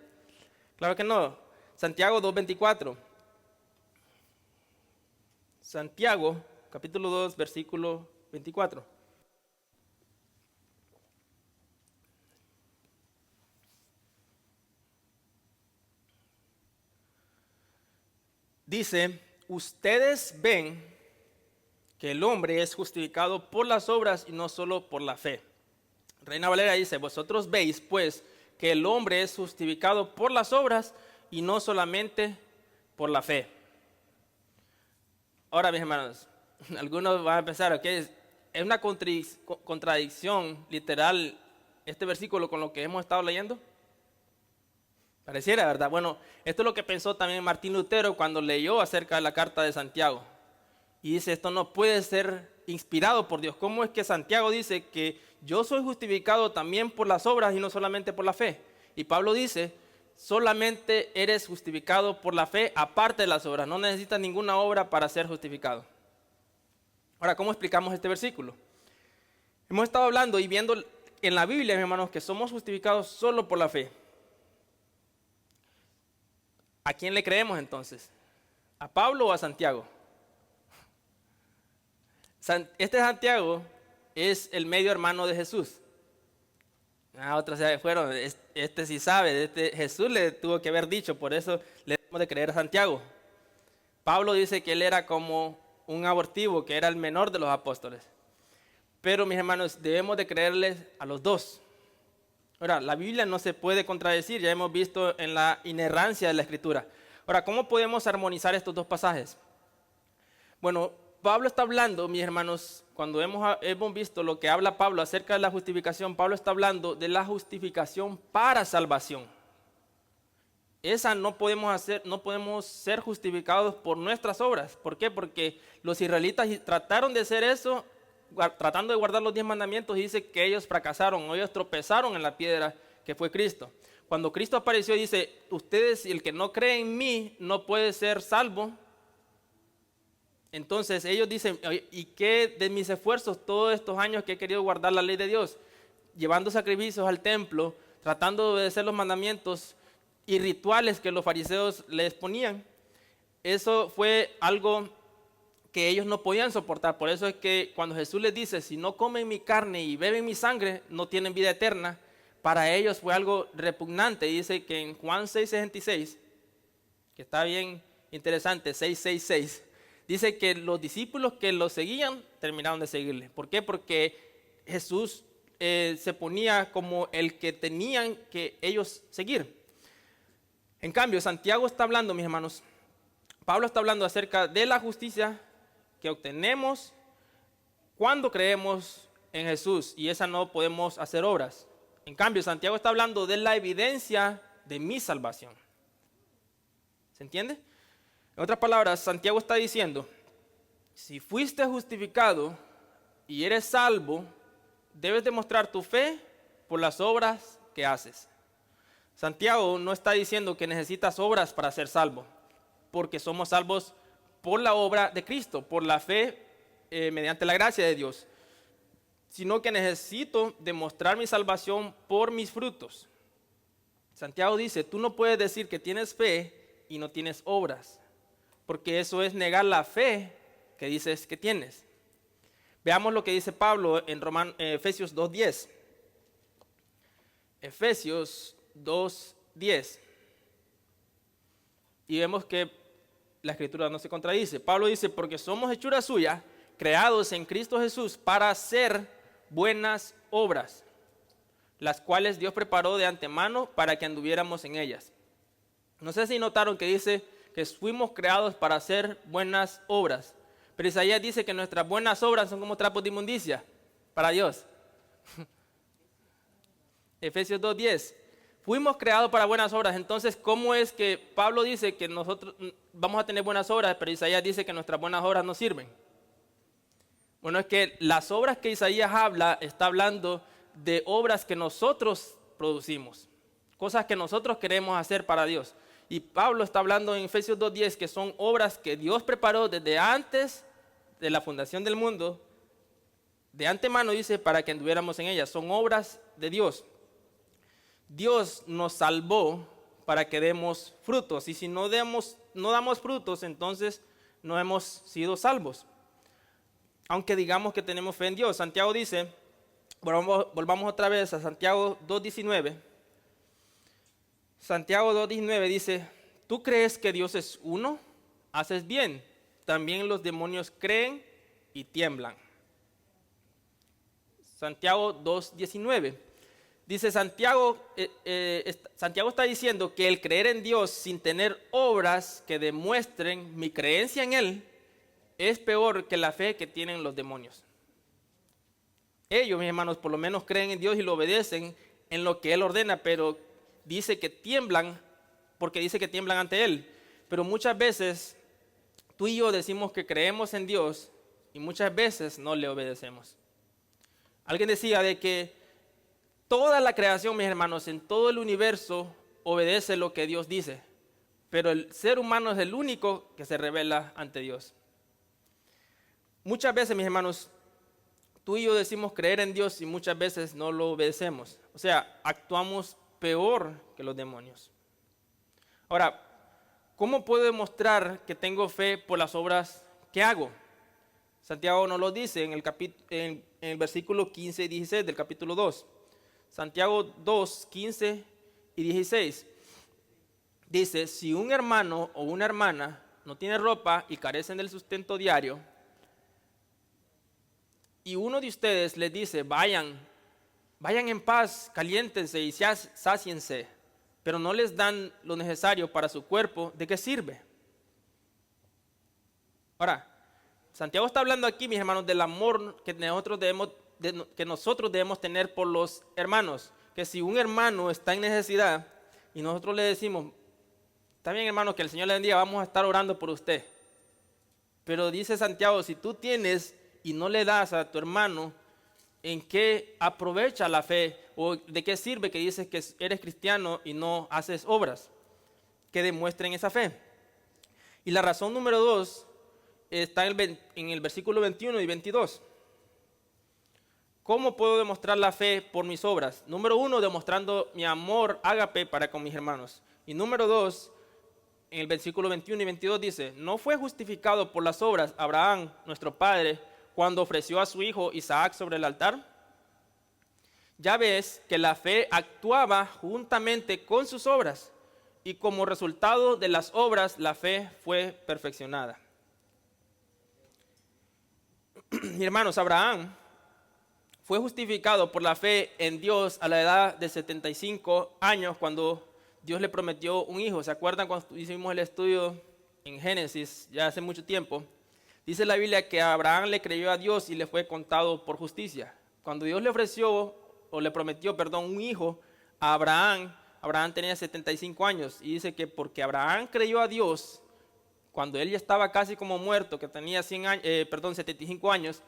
A: Claro que no. Santiago 2:24. Santiago, capítulo 2, versículo 24. Dice, ustedes ven que el hombre es justificado por las obras y no solo por la fe. Reina Valera dice, vosotros veis pues que el hombre es justificado por las obras y no solamente por la fe. Ahora, mis hermanos, algunos van a pensar, ok, es una contradicción literal este versículo con lo que hemos estado leyendo. Pareciera, ¿verdad? Bueno, esto es lo que pensó también Martín Lutero cuando leyó acerca de la carta de Santiago. Y dice, esto no puede ser inspirado por Dios. ¿Cómo es que Santiago dice que yo soy justificado también por las obras y no solamente por la fe? Y Pablo dice, solamente eres justificado por la fe aparte de las obras. No necesitas ninguna obra para ser justificado. Ahora, ¿cómo explicamos este versículo? Hemos estado hablando y viendo en la Biblia, mis hermanos, que somos justificados solo por la fe. ¿A quién le creemos entonces? ¿A Pablo o a Santiago? Este Santiago es el medio hermano de Jesús. Otros se fueron, este sí sabe, Jesús le tuvo que haber dicho, por eso le debemos de creer a Santiago. Pablo dice que él era como un abortivo que era el menor de los apóstoles. Pero mis hermanos, debemos de creerles a los dos. Ahora, la Biblia no se puede contradecir, ya hemos visto en la inerrancia de la Escritura. Ahora, ¿cómo podemos armonizar estos dos pasajes? Bueno, Pablo está hablando, mis hermanos, cuando hemos visto lo que habla Pablo acerca de la justificación, Pablo está hablando de la justificación para salvación. Esa no podemos ser justificados por nuestras obras. ¿Por qué? Porque los israelitas trataron de hacer eso, tratando de guardar los 10 mandamientos, y dice que ellos fracasaron, ellos tropezaron en la piedra que fue Cristo. Cuando Cristo apareció, dice, ustedes, el que no cree en mí, no puede ser salvo. Entonces ellos dicen, ¿y qué de mis esfuerzos todos estos años que he querido guardar la ley de Dios? Llevando sacrificios al templo, tratando de obedecer los mandamientos y rituales que los fariseos les ponían. Eso fue algo que ellos no podían soportar. Por eso es que cuando Jesús les dice, si no comen mi carne y beben mi sangre, no tienen vida eterna, para ellos fue algo repugnante. Dice que en Juan 6:66, que está bien interesante, 6:66, dice que los discípulos que lo seguían terminaron de seguirle. ¿Por qué? Porque Jesús se ponía como el que tenían que ellos seguir. En cambio, Santiago está hablando, mis hermanos, Pablo está hablando acerca de la justicia que obtenemos cuando creemos en Jesús, y esa no podemos hacer obras. En cambio, Santiago está hablando de la evidencia de mi salvación. ¿Se entiende? En otras palabras, Santiago está diciendo, si fuiste justificado y eres salvo, debes demostrar tu fe por las obras que haces. Santiago no está diciendo que necesitas obras para ser salvo, porque somos salvos por la obra de Cristo, por la fe mediante la gracia de Dios, sino que necesito demostrar mi salvación por mis frutos. Santiago dice, tú no puedes decir que tienes fe y no tienes obras, porque eso es negar la fe que dices que tienes. Veamos lo que dice Pablo en Efesios 2:10. Efesios 2:10. Y vemos que la Escritura no se contradice. Pablo dice, porque somos hechura suya, creados en Cristo Jesús para hacer buenas obras, las cuales Dios preparó de antemano para que anduviéramos en ellas. No sé si notaron que dice que fuimos creados para hacer buenas obras, pero Isaías dice que nuestras buenas obras son como trapos de inmundicia para Dios. Efesios 2:10. Fuimos creados para buenas obras. Entonces, ¿cómo es que Pablo dice que nosotros vamos a tener buenas obras, pero Isaías dice que nuestras buenas obras no sirven? Bueno, es que las obras que Isaías habla, está hablando de obras que nosotros producimos, cosas que nosotros queremos hacer para Dios. Y Pablo está hablando en Efesios 2:10 que son obras que Dios preparó desde antes de la fundación del mundo, de antemano dice, para que anduviéramos en ellas. Son obras de Dios. Dios nos salvó para que demos frutos, y si no damos frutos, entonces no hemos sido salvos. Aunque digamos que tenemos fe en Dios. Santiago dice, volvamos otra vez a Santiago 2:19. Santiago 2:19 dice, ¿tú crees que Dios es uno? Haces bien. También los demonios creen y tiemblan. Santiago 2:19. Dice Santiago está diciendo que el creer en Dios sin tener obras que demuestren mi creencia en Él es peor que la fe que tienen los demonios. Ellos, mis hermanos, por lo menos creen en Dios y lo obedecen en lo que Él ordena, pero dice que tiemblan porque dice que tiemblan ante Él. Pero muchas veces tú y yo decimos que creemos en Dios y muchas veces no le obedecemos. Alguien decía de que toda la creación, mis hermanos, en todo el universo obedece lo que Dios dice, pero el ser humano es el único que se revela ante Dios. Muchas veces, mis hermanos, tú y yo decimos creer en Dios y muchas veces no lo obedecemos. O sea, actuamos peor que los demonios. Ahora, ¿cómo puedo demostrar que tengo fe por las obras que hago? Santiago nos lo dice en el versículo 15 y 16 del capítulo 2. Santiago 2, 15 y 16. Dice, si un hermano o una hermana no tiene ropa y carecen del sustento diario, y uno de ustedes les dice, vayan en paz, caliéntense y sáciense, pero no les dan lo necesario para su cuerpo, ¿de qué sirve? Ahora, Santiago está hablando aquí, mis hermanos, del amor que nosotros debemos tener por los hermanos. Que si un hermano está en necesidad y nosotros le decimos, está bien, hermano, que el Señor le bendiga, vamos a estar orando por usted. Pero dice Santiago, si tú tienes y no le das a tu hermano, ¿en qué aprovecha la fe? ¿O de qué sirve que dices que eres cristiano y no haces obras que demuestren esa fe? Y la razón número 2 está en el versículo 21 y 22. ¿Cómo puedo demostrar la fe por mis obras? Número 1, demostrando mi amor ágape para con mis hermanos. Y número 2, en el versículo 21 y 22 dice, ¿no fue justificado por las obras Abraham, nuestro padre, cuando ofreció a su hijo Isaac sobre el altar? Ya ves que la fe actuaba juntamente con sus obras, y como resultado de las obras la fe fue perfeccionada. Mis hermanos, Abraham fue justificado por la fe en Dios a la edad de 75 años cuando Dios le prometió un hijo. ¿Se acuerdan cuando hicimos el estudio en Génesis ya hace mucho tiempo? Dice la Biblia que Abraham le creyó a Dios y le fue contado por justicia. Cuando Dios le prometió un hijo a Abraham, Abraham tenía 75 años y dice que porque Abraham creyó a Dios, cuando él ya estaba casi como muerto, que tenía 75 años,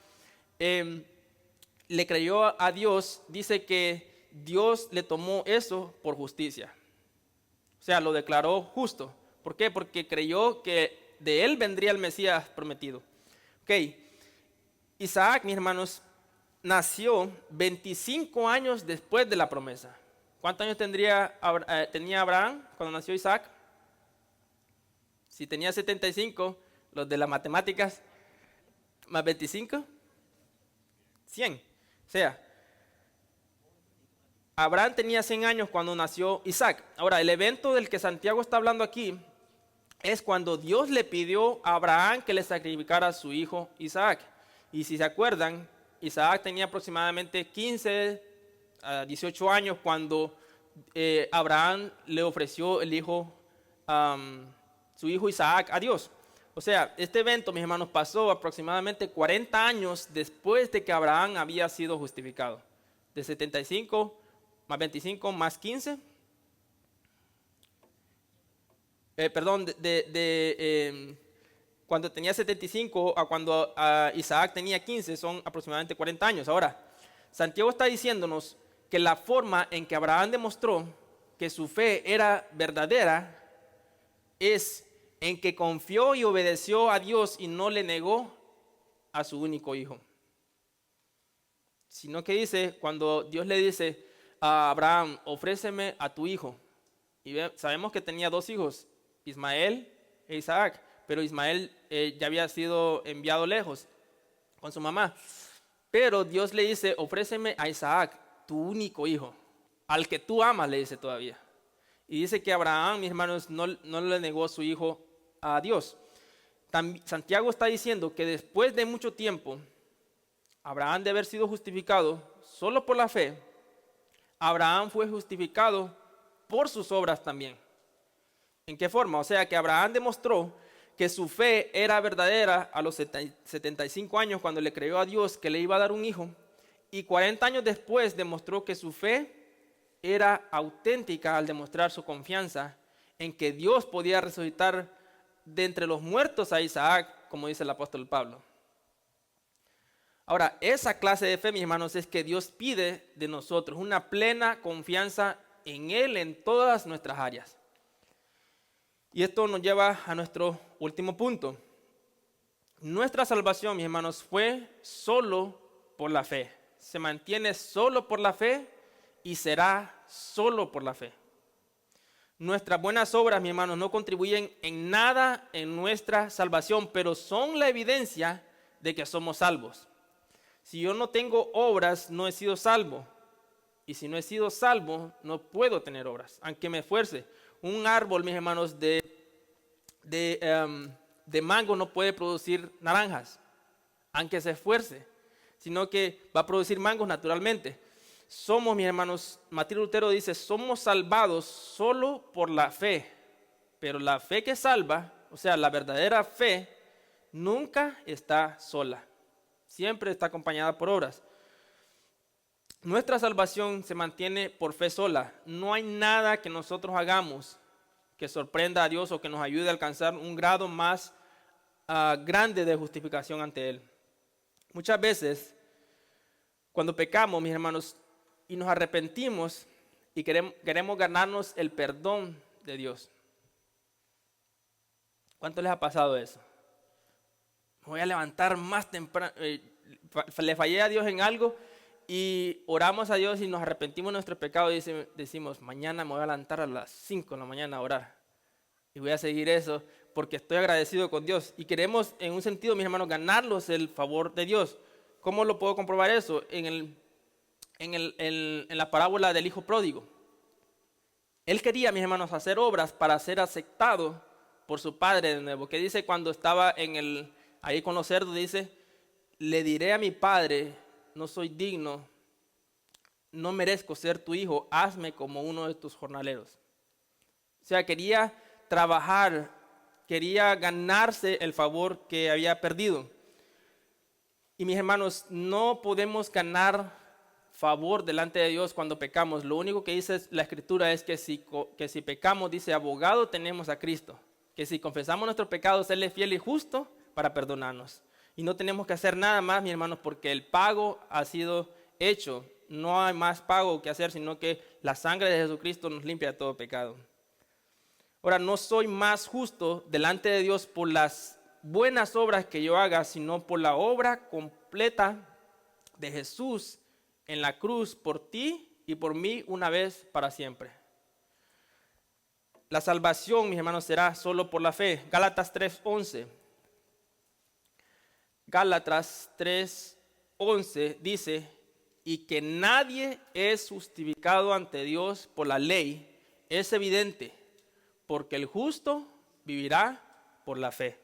A: le creyó a Dios, dice que Dios le tomó eso por justicia. O sea, lo declaró justo. ¿Por qué? Porque creyó que de él vendría el Mesías prometido. Ok, Isaac, mis hermanos, nació 25 años después de la promesa. ¿Cuántos años tenía Abraham cuando nació Isaac? Si tenía 75, los de las matemáticas, más 25, 100. O sea, Abraham tenía 100 años cuando nació Isaac. Ahora, el evento del que Santiago está hablando aquí es cuando Dios le pidió a Abraham que le sacrificara a su hijo Isaac. Y si se acuerdan, Isaac tenía aproximadamente 15 a 18 años cuando Abraham le ofreció su hijo Isaac a Dios. O sea, este evento, mis hermanos, pasó aproximadamente 40 años después de que Abraham había sido justificado. De 75 más 25 más 15. Cuando tenía 75 a cuando Isaac tenía 15 son aproximadamente 40 años. Ahora, Santiago está diciéndonos que la forma en que Abraham demostró que su fe era verdadera es en que confió y obedeció a Dios y no le negó a su único hijo. Sino que dice, cuando Dios le dice a Abraham, ofréceme a tu hijo. Y sabemos que tenía 2 hijos, Ismael e Isaac, pero Ismael ya había sido enviado lejos con su mamá. Pero Dios le dice, ofréceme a Isaac, tu único hijo, al que tú amas, le dice todavía. Y dice que Abraham, mis hermanos, no le negó a su hijo a Dios. Santiago está diciendo que después de mucho tiempo, Abraham de haber sido justificado solo por la fe, Abraham fue justificado por sus obras también. ¿En qué forma? O sea que Abraham demostró que su fe era verdadera a los 75 años cuando le creyó a Dios que le iba a dar un hijo, y 40 años después demostró que su fe era auténtica al demostrar su confianza en que Dios podía resucitar de entre los muertos a Isaac, como dice el apóstol Pablo. Ahora, esa clase de fe, mis hermanos, es que Dios pide de nosotros una plena confianza en Él en todas nuestras áreas. Y esto nos lleva a nuestro último punto. Nuestra salvación, mis hermanos, fue solo por la fe. Se mantiene solo por la fe y será solo por la fe. Nuestras buenas obras, mis hermanos, no contribuyen en nada en nuestra salvación, pero son la evidencia de que somos salvos. Si yo no tengo obras, no he sido salvo. Y si no he sido salvo, no puedo tener obras, aunque me esfuerce. Un árbol, mis hermanos, de mango no puede producir naranjas, aunque se esfuerce. sino que va a producir mangos naturalmente. Somos, mis hermanos, Martín Lutero dice, somos salvados solo por la fe, pero la fe que salva, o sea, la verdadera fe, nunca está sola, siempre está acompañada por obras. Nuestra salvación se mantiene por fe sola. No hay nada que nosotros hagamos que sorprenda a Dios o que nos ayude a alcanzar un grado más grande de justificación ante Él. Muchas veces, cuando pecamos, mis hermanos, y nos arrepentimos y queremos ganarnos el perdón de Dios. ¿Cuánto les ha pasado eso? Me voy a levantar más temprano, le fallé a Dios en algo y oramos a Dios y nos arrepentimos de nuestro pecado y decimos, mañana me voy a levantar a las 5 de la mañana a orar y voy a seguir eso porque estoy agradecido con Dios y queremos en un sentido, mis hermanos, ganarnos el favor de Dios. ¿Cómo lo puedo comprobar eso? En la parábola del hijo pródigo. Él quería, mis hermanos, hacer obras para ser aceptado por su padre de nuevo. Que dice cuando estaba ahí con los cerdos, dice, le diré a mi padre, no soy digno, no merezco ser tu hijo, hazme como uno de tus jornaleros. O sea, quería trabajar, quería ganarse el favor que había perdido. Y mis hermanos, no podemos ganar favor delante de Dios cuando pecamos. Lo único que dice la Escritura es que si pecamos, dice, abogado tenemos a Cristo. Que si confesamos nuestros pecados, Él es fiel y justo para perdonarnos. Y no tenemos que hacer nada más, mis hermanos, porque el pago ha sido hecho. No hay más pago que hacer, sino que la sangre de Jesucristo nos limpia de todo pecado. Ahora, no soy más justo delante de Dios por las buenas obras que yo haga, sino por la obra completa de Jesús en la cruz por ti y por mí una vez para siempre. La salvación, mis hermanos, será solo por la fe. Gálatas 3:11. Gálatas 3:11 dice, y que nadie es justificado ante Dios por la ley, es evidente, porque el justo vivirá por la fe.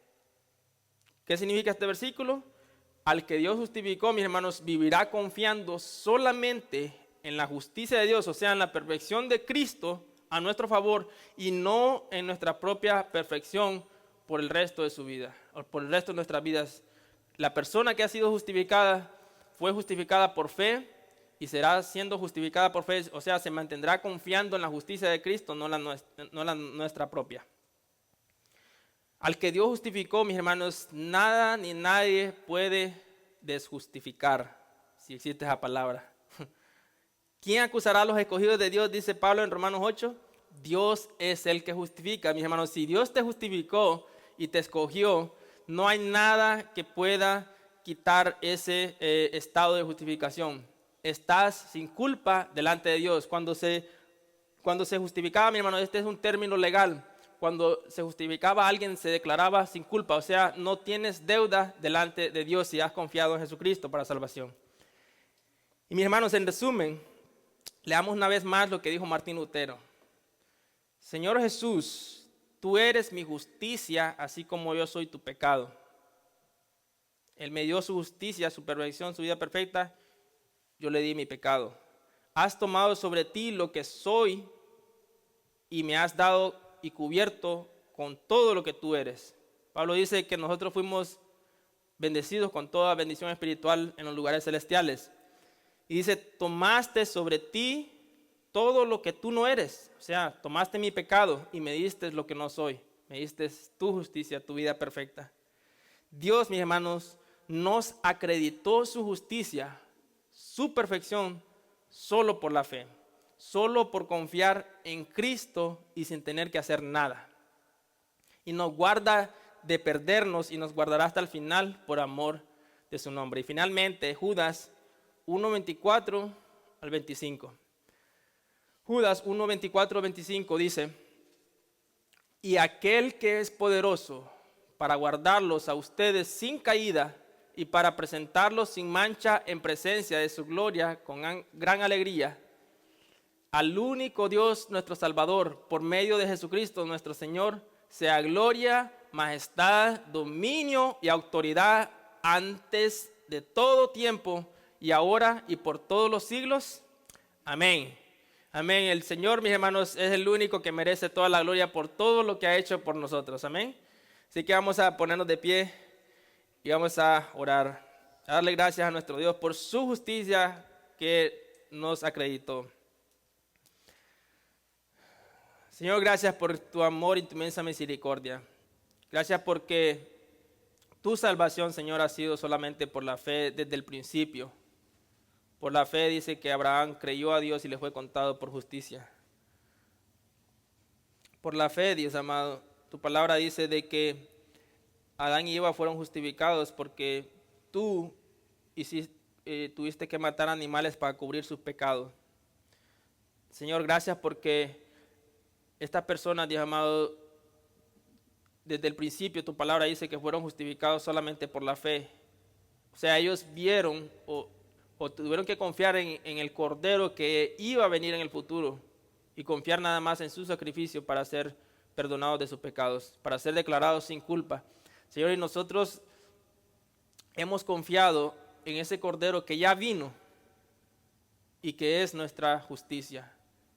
A: ¿Qué significa este versículo? Al que Dios justificó, mis hermanos, vivirá confiando solamente en la justicia de Dios, o sea, en la perfección de Cristo a nuestro favor y no en nuestra propia perfección por el resto de su vida, o por el resto de nuestras vidas. La persona que ha sido justificada fue justificada por fe y será siendo justificada por fe, o sea, se mantendrá confiando en la justicia de Cristo, no la nuestra propia. Al que Dios justificó, mis hermanos, nada ni nadie puede desjustificar, si existe esa palabra. ¿Quién acusará a los escogidos de Dios? Dice Pablo en Romanos 8. Dios es el que justifica. Mis hermanos, si Dios te justificó y te escogió, no hay nada que pueda quitar ese estado de justificación. Estás sin culpa delante de Dios. Cuando se justificaba, mi hermano, este es un término legal. Cuando se justificaba a alguien, se declaraba sin culpa. O sea, no tienes deuda delante de Dios si has confiado en Jesucristo para salvación. Y mis hermanos, en resumen, leamos una vez más lo que dijo Martín Lutero. Señor Jesús, tú eres mi justicia, así como yo soy tu pecado. Él me dio su justicia, su perfección, su vida perfecta. Yo le di mi pecado. Has tomado sobre ti lo que soy y me has dado y cubierto con todo lo que tú eres. Pablo dice que nosotros fuimos bendecidos con toda bendición espiritual en los lugares celestiales. Y dice, tomaste sobre ti todo lo que tú no eres. O sea, tomaste mi pecado y me diste lo que no soy. Me diste tu justicia, tu vida perfecta. Dios, mis hermanos, nos acreditó su justicia, su perfección, solo por la fe. Solo por confiar en Cristo y sin tener que hacer nada. Y nos guarda de perdernos y nos guardará hasta el final por amor de su nombre. Y finalmente, Judas 1:24 al 25. Judas 1:24 al 25 dice, y aquel que es poderoso para guardarlos a ustedes sin caída y para presentarlos sin mancha en presencia de su gloria con gran alegría, al único Dios nuestro Salvador, por medio de Jesucristo nuestro Señor, sea gloria, majestad, dominio y autoridad antes de todo tiempo, y ahora y por todos los siglos. Amén. Amén. El Señor, mis hermanos, es el único que merece toda la gloria por todo lo que ha hecho por nosotros. Amén. Así que vamos a ponernos de pie y vamos a orar. A darle gracias a nuestro Dios por su justicia que nos acreditó. Señor, gracias por tu amor y tu inmensa misericordia. Gracias porque tu salvación, Señor, ha sido solamente por la fe desde el principio. Por la fe dice que Abraham creyó a Dios y le fue contado por justicia. Por la fe, Dios amado, tu palabra dice de que Adán y Eva fueron justificados porque tú tuviste que matar animales para cubrir sus pecados. Señor, gracias porque estas personas, Dios amado, desde el principio tu palabra dice que fueron justificados solamente por la fe. O sea, ellos vieron o tuvieron que confiar en el Cordero que iba a venir en el futuro y confiar nada más en su sacrificio para ser perdonados de sus pecados, para ser declarados sin culpa. Señor, y nosotros hemos confiado en ese Cordero que ya vino y que es nuestra justicia.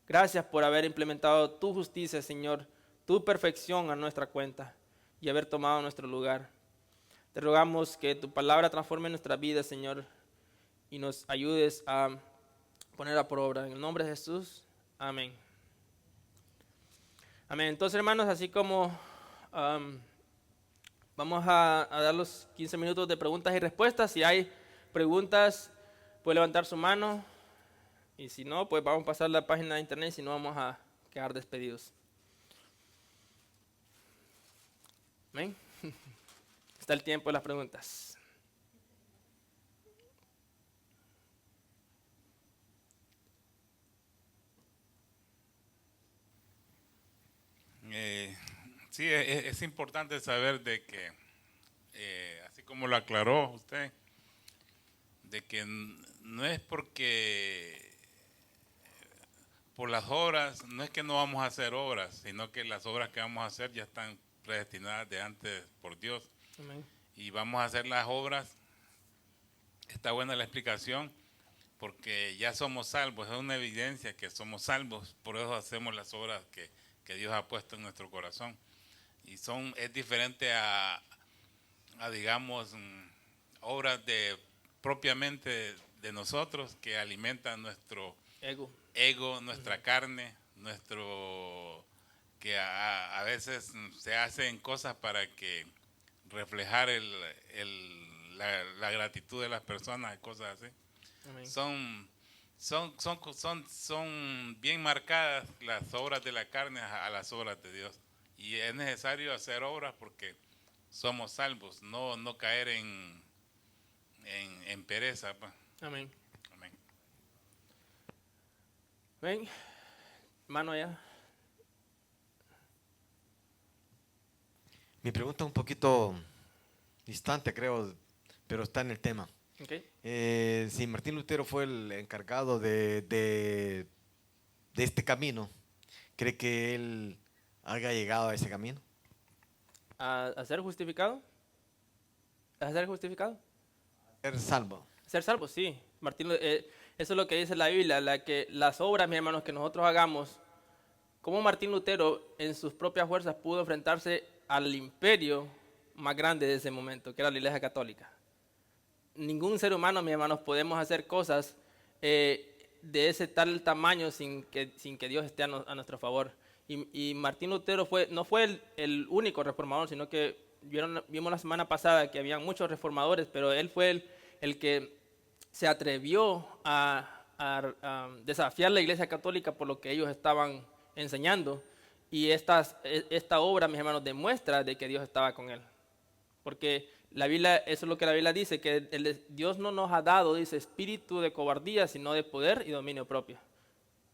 A: Gracias por haber implementado tu justicia, Señor, tu perfección a nuestra cuenta y haber tomado nuestro lugar. Te rogamos que tu palabra transforme nuestra vida, Señor, y nos ayudes a ponerla por obra. En el nombre de Jesús, amén. Amén. Entonces, hermanos, así como vamos a dar los 15 minutos de preguntas y respuestas. Si hay preguntas, puede levantar su mano. Y si no, pues vamos a pasar la página de internet, si no vamos a quedar despedidos. Amén. Está el tiempo de las preguntas.
B: Sí, es importante saber de que, así como lo aclaró usted, de que no es porque por las obras, no es que no vamos a hacer obras, sino que las obras que vamos a hacer ya están predestinadas de antes por Dios.
A: Amén.
B: Y vamos a hacer las obras. Está buena la explicación, porque ya somos salvos, es una evidencia que somos salvos, por eso hacemos las obras que Dios ha puesto en nuestro corazón. Y es diferente a digamos, obras propiamente de nosotros que alimentan nuestro ego, nuestra carne, que a veces se hacen cosas para que reflejar la gratitud de las personas, cosas así. Amén. Son bien marcadas las obras de la carne a las obras de Dios. Y es necesario hacer obras porque somos salvos, no caer en pereza.
A: Amén.
B: Amén.
A: Ven, mano allá.
C: Mi pregunta es un poquito distante, creo, pero está en el tema.
A: Okay.
C: Si Martín Lutero fue el encargado de este camino, ¿cree que él haya llegado a ese camino?
A: ¿A ser justificado? ¿A ser justificado?
C: Ser salvo.
A: Ser salvo, sí. Martín, eso es lo que dice la Biblia, las obras, mis hermanos, que nosotros hagamos, como Martín Lutero en sus propias fuerzas pudo enfrentarse al imperio más grande de ese momento, que era la Iglesia Católica. Ningún ser humano, mis hermanos, podemos hacer cosas de ese tal tamaño sin que Dios esté a nuestro favor. Y Martín Lutero no fue el único reformador, sino que vimos la semana pasada que había muchos reformadores, pero él fue el que se atrevió a desafiar la Iglesia Católica por lo que ellos estaban enseñando. Y esta obra, mis hermanos, demuestra de que Dios estaba con él. Porque la Biblia, eso es lo que la Biblia dice, que Dios no nos ha dado, dice, espíritu de cobardía, sino de poder y dominio propio.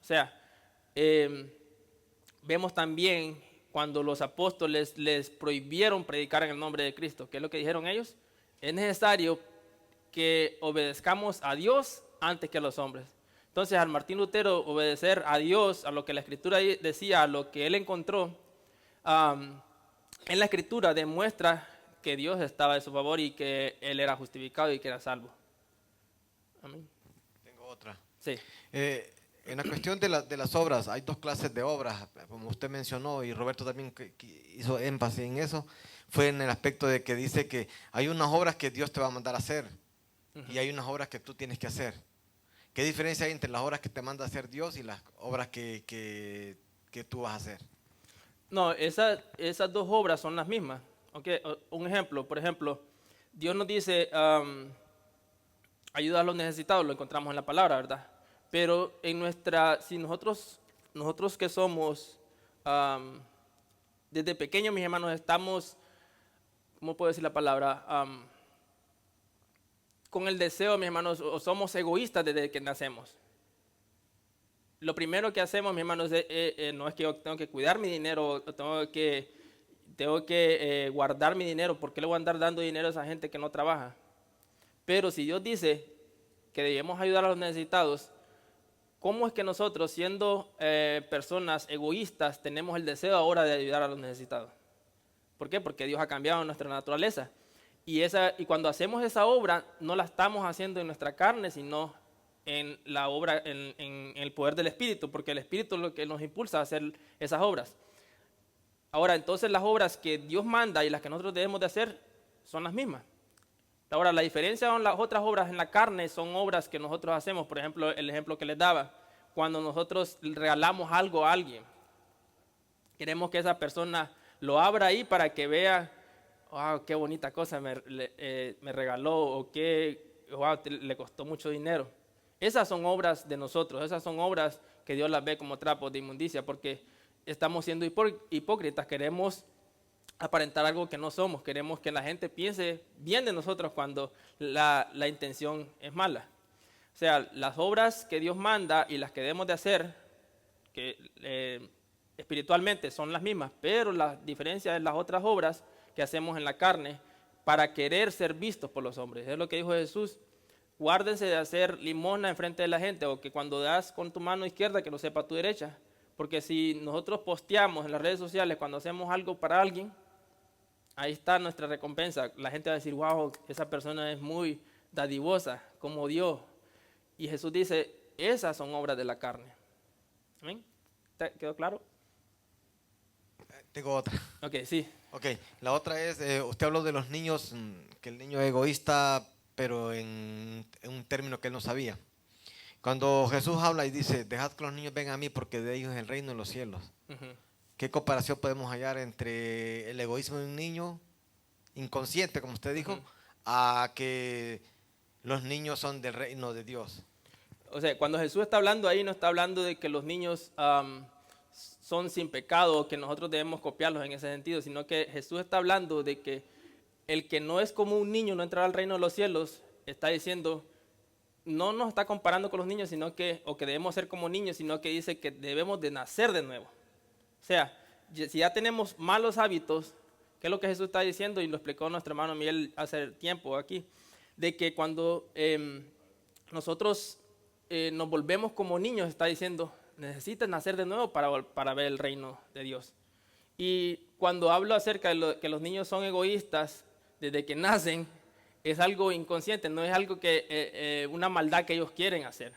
A: O sea, vemos también cuando los apóstoles les prohibieron predicar en el nombre de Cristo. ¿Qué es lo que dijeron ellos? Es necesario que obedezcamos a Dios antes que a los hombres. Entonces, al Martín Lutero obedecer a Dios, a lo que la Escritura decía, a lo que él encontró, en la Escritura demuestra que Dios estaba de su favor y que él era justificado y que era salvo. Amén.
C: Tengo otra.
A: Sí.
C: En la cuestión de las obras, hay dos clases de obras, como usted mencionó y Roberto también que hizo énfasis en eso, fue en el aspecto de que dice que hay unas obras que Dios te va a mandar a hacer y hay unas obras que tú tienes que hacer. ¿Qué diferencia hay entre las obras que te manda a hacer Dios y las obras que tú vas a hacer?
A: No, esas dos obras son las mismas. Okay. Un ejemplo, por ejemplo, Dios nos dice, ayuda a los necesitados, lo encontramos en la palabra, ¿verdad? Pero si nosotros que somos, desde pequeños, mis hermanos, estamos, ¿cómo puedo decir la palabra? Con el deseo, mis hermanos, o somos egoístas desde que nacemos. Lo primero que hacemos, mis hermanos, no es que yo tengo que cuidar mi dinero, o tengo que guardar mi dinero, porque le voy a andar dando dinero a esa gente que no trabaja. Pero si Dios dice que debemos ayudar a los necesitados, ¿cómo es que nosotros, siendo personas egoístas, tenemos el deseo ahora de ayudar a los necesitados? ¿Por qué? Porque Dios ha cambiado nuestra naturaleza. Y cuando hacemos esa obra, no la estamos haciendo en nuestra carne, sino en la obra, en el poder del Espíritu, porque el Espíritu es lo que nos impulsa a hacer esas obras. Ahora, entonces las obras que Dios manda y las que nosotros debemos de hacer son las mismas. Ahora, la diferencia con las otras obras en la carne son obras que nosotros hacemos. Por ejemplo, el ejemplo que les daba, cuando nosotros regalamos algo a alguien, queremos que esa persona lo abra ahí para que vea, wow, qué bonita cosa me regaló, o wow, le costó mucho dinero. Esas son obras de nosotros, esas son obras que Dios las ve como trapos de inmundicia, porque estamos siendo hipócritas, queremos aparentar algo que no somos, queremos que la gente piense bien de nosotros cuando la intención es mala. O sea, las obras que Dios manda y las que debemos de hacer, que espiritualmente son las mismas, pero la diferencia es las otras obras que hacemos en la carne para querer ser vistos por los hombres. Es lo que dijo Jesús: guárdense de hacer limosna enfrente de la gente, o que cuando das con tu mano izquierda que lo sepa tu derecha, porque si nosotros posteamos en las redes sociales cuando hacemos algo para alguien, ahí está nuestra recompensa. La gente va a decir, wow, esa persona es muy dadivosa, como Dios. Y Jesús dice, esas son obras de la carne. ¿Amén? ¿Quedó claro?
C: Tengo otra.
A: Ok, sí.
C: Ok, la otra es, usted habló de los niños, que el niño es egoísta, pero en un término que él no sabía. Cuando Jesús habla y dice, dejad que los niños vengan a mí porque de ellos es el reino de los cielos. ¿Qué comparación podemos hallar entre el egoísmo de un niño inconsciente, como usted dijo, a que los niños son del reino de Dios?
A: O sea, cuando Jesús está hablando ahí, no está hablando de que los niños son sin pecado, o que nosotros debemos copiarlos en ese sentido, sino que Jesús está hablando de que el que no es como un niño no entrará al reino de los cielos. Está diciendo, no nos está comparando con los niños, sino que, o que debemos ser como niños, sino que dice que debemos de nacer de nuevo. O sea, si ya tenemos malos hábitos, ¿qué es lo que Jesús está diciendo? Y lo explicó nuestro hermano Miguel hace tiempo aquí, de que cuando nosotros nos volvemos como niños, está diciendo, necesitas nacer de nuevo para ver el reino de Dios. Y cuando hablo acerca de que los niños son egoístas desde que nacen, es algo inconsciente, no es algo que una maldad que ellos quieren hacer,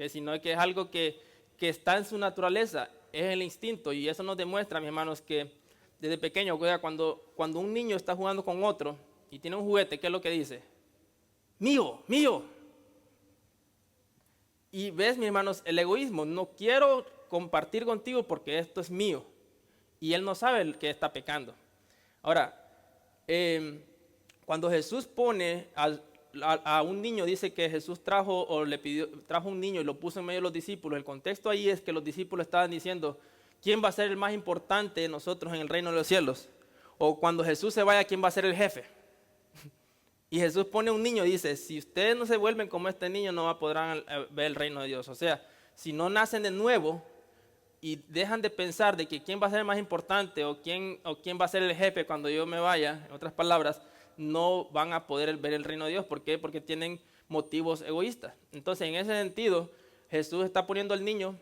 A: sino que es algo que está en su naturaleza, es el instinto. Y eso nos demuestra, mis hermanos, que desde pequeño, cuando un niño está jugando con otro y tiene un juguete, ¿qué es lo que dice? Mío, mío. Y ves, mis hermanos, el egoísmo, no quiero compartir contigo porque esto es mío. Y él no sabe que está pecando. Ahora, cuando Jesús pone a un niño, dice que Jesús trajo un niño y lo puso en medio de los discípulos. El contexto ahí es que los discípulos estaban diciendo, ¿quién va a ser el más importante de nosotros en el reino de los cielos? O cuando Jesús se vaya, ¿quién va a ser el jefe? Y Jesús pone un niño y dice, si ustedes no se vuelven como este niño, no podrán ver el reino de Dios. O sea, si no nacen de nuevo y dejan de pensar de que quién va a ser el más importante o quién va a ser el jefe cuando yo me vaya, en otras palabras, no van a poder ver el reino de Dios. ¿Por qué? Porque tienen motivos egoístas. Entonces, en ese sentido, Jesús está poniendo al niño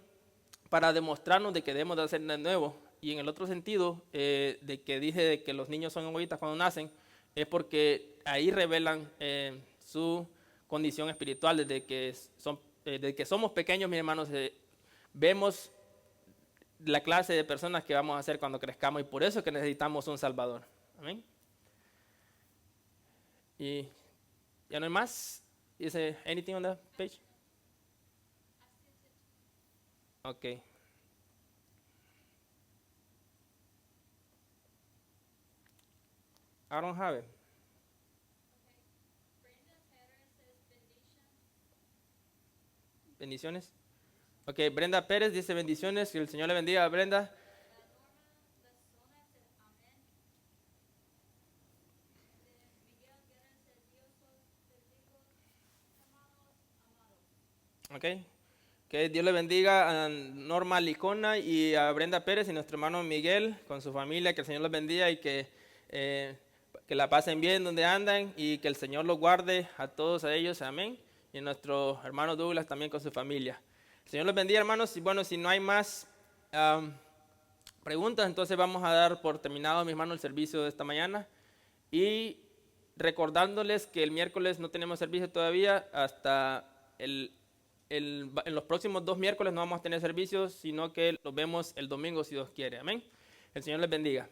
A: para demostrarnos de que debemos de hacer de nuevo. Y en el otro sentido, de que dije de que los niños son egoístas cuando nacen, es porque ahí revelan su condición espiritual. Desde que somos pequeños, mis hermanos, vemos la clase de personas que vamos a ser cuando crezcamos, y por eso es que necesitamos un Salvador. Amén. Y ya no hay más. Is there anything on the page? Okay. I don't have it. Bendiciones. Ok, Brenda Pérez dice bendiciones. Que el Señor le bendiga a Brenda. Ok. Que Dios le bendiga a Norma Licona y a Brenda Pérez y nuestro hermano Miguel con su familia. Que el Señor los bendiga y que la pasen bien donde andan y que el Señor los guarde a todos a ellos. Amén. Y a nuestro hermano Douglas también con su familia. El Señor los bendiga, hermanos. Y bueno, si no hay más preguntas, entonces vamos a dar por terminado, mis hermanos, el servicio de esta mañana. Y recordándoles que el miércoles no tenemos servicio todavía. Hasta en los próximos 2 miércoles no vamos a tener servicios, sino que los vemos el domingo si Dios quiere. Amén. El Señor les bendiga.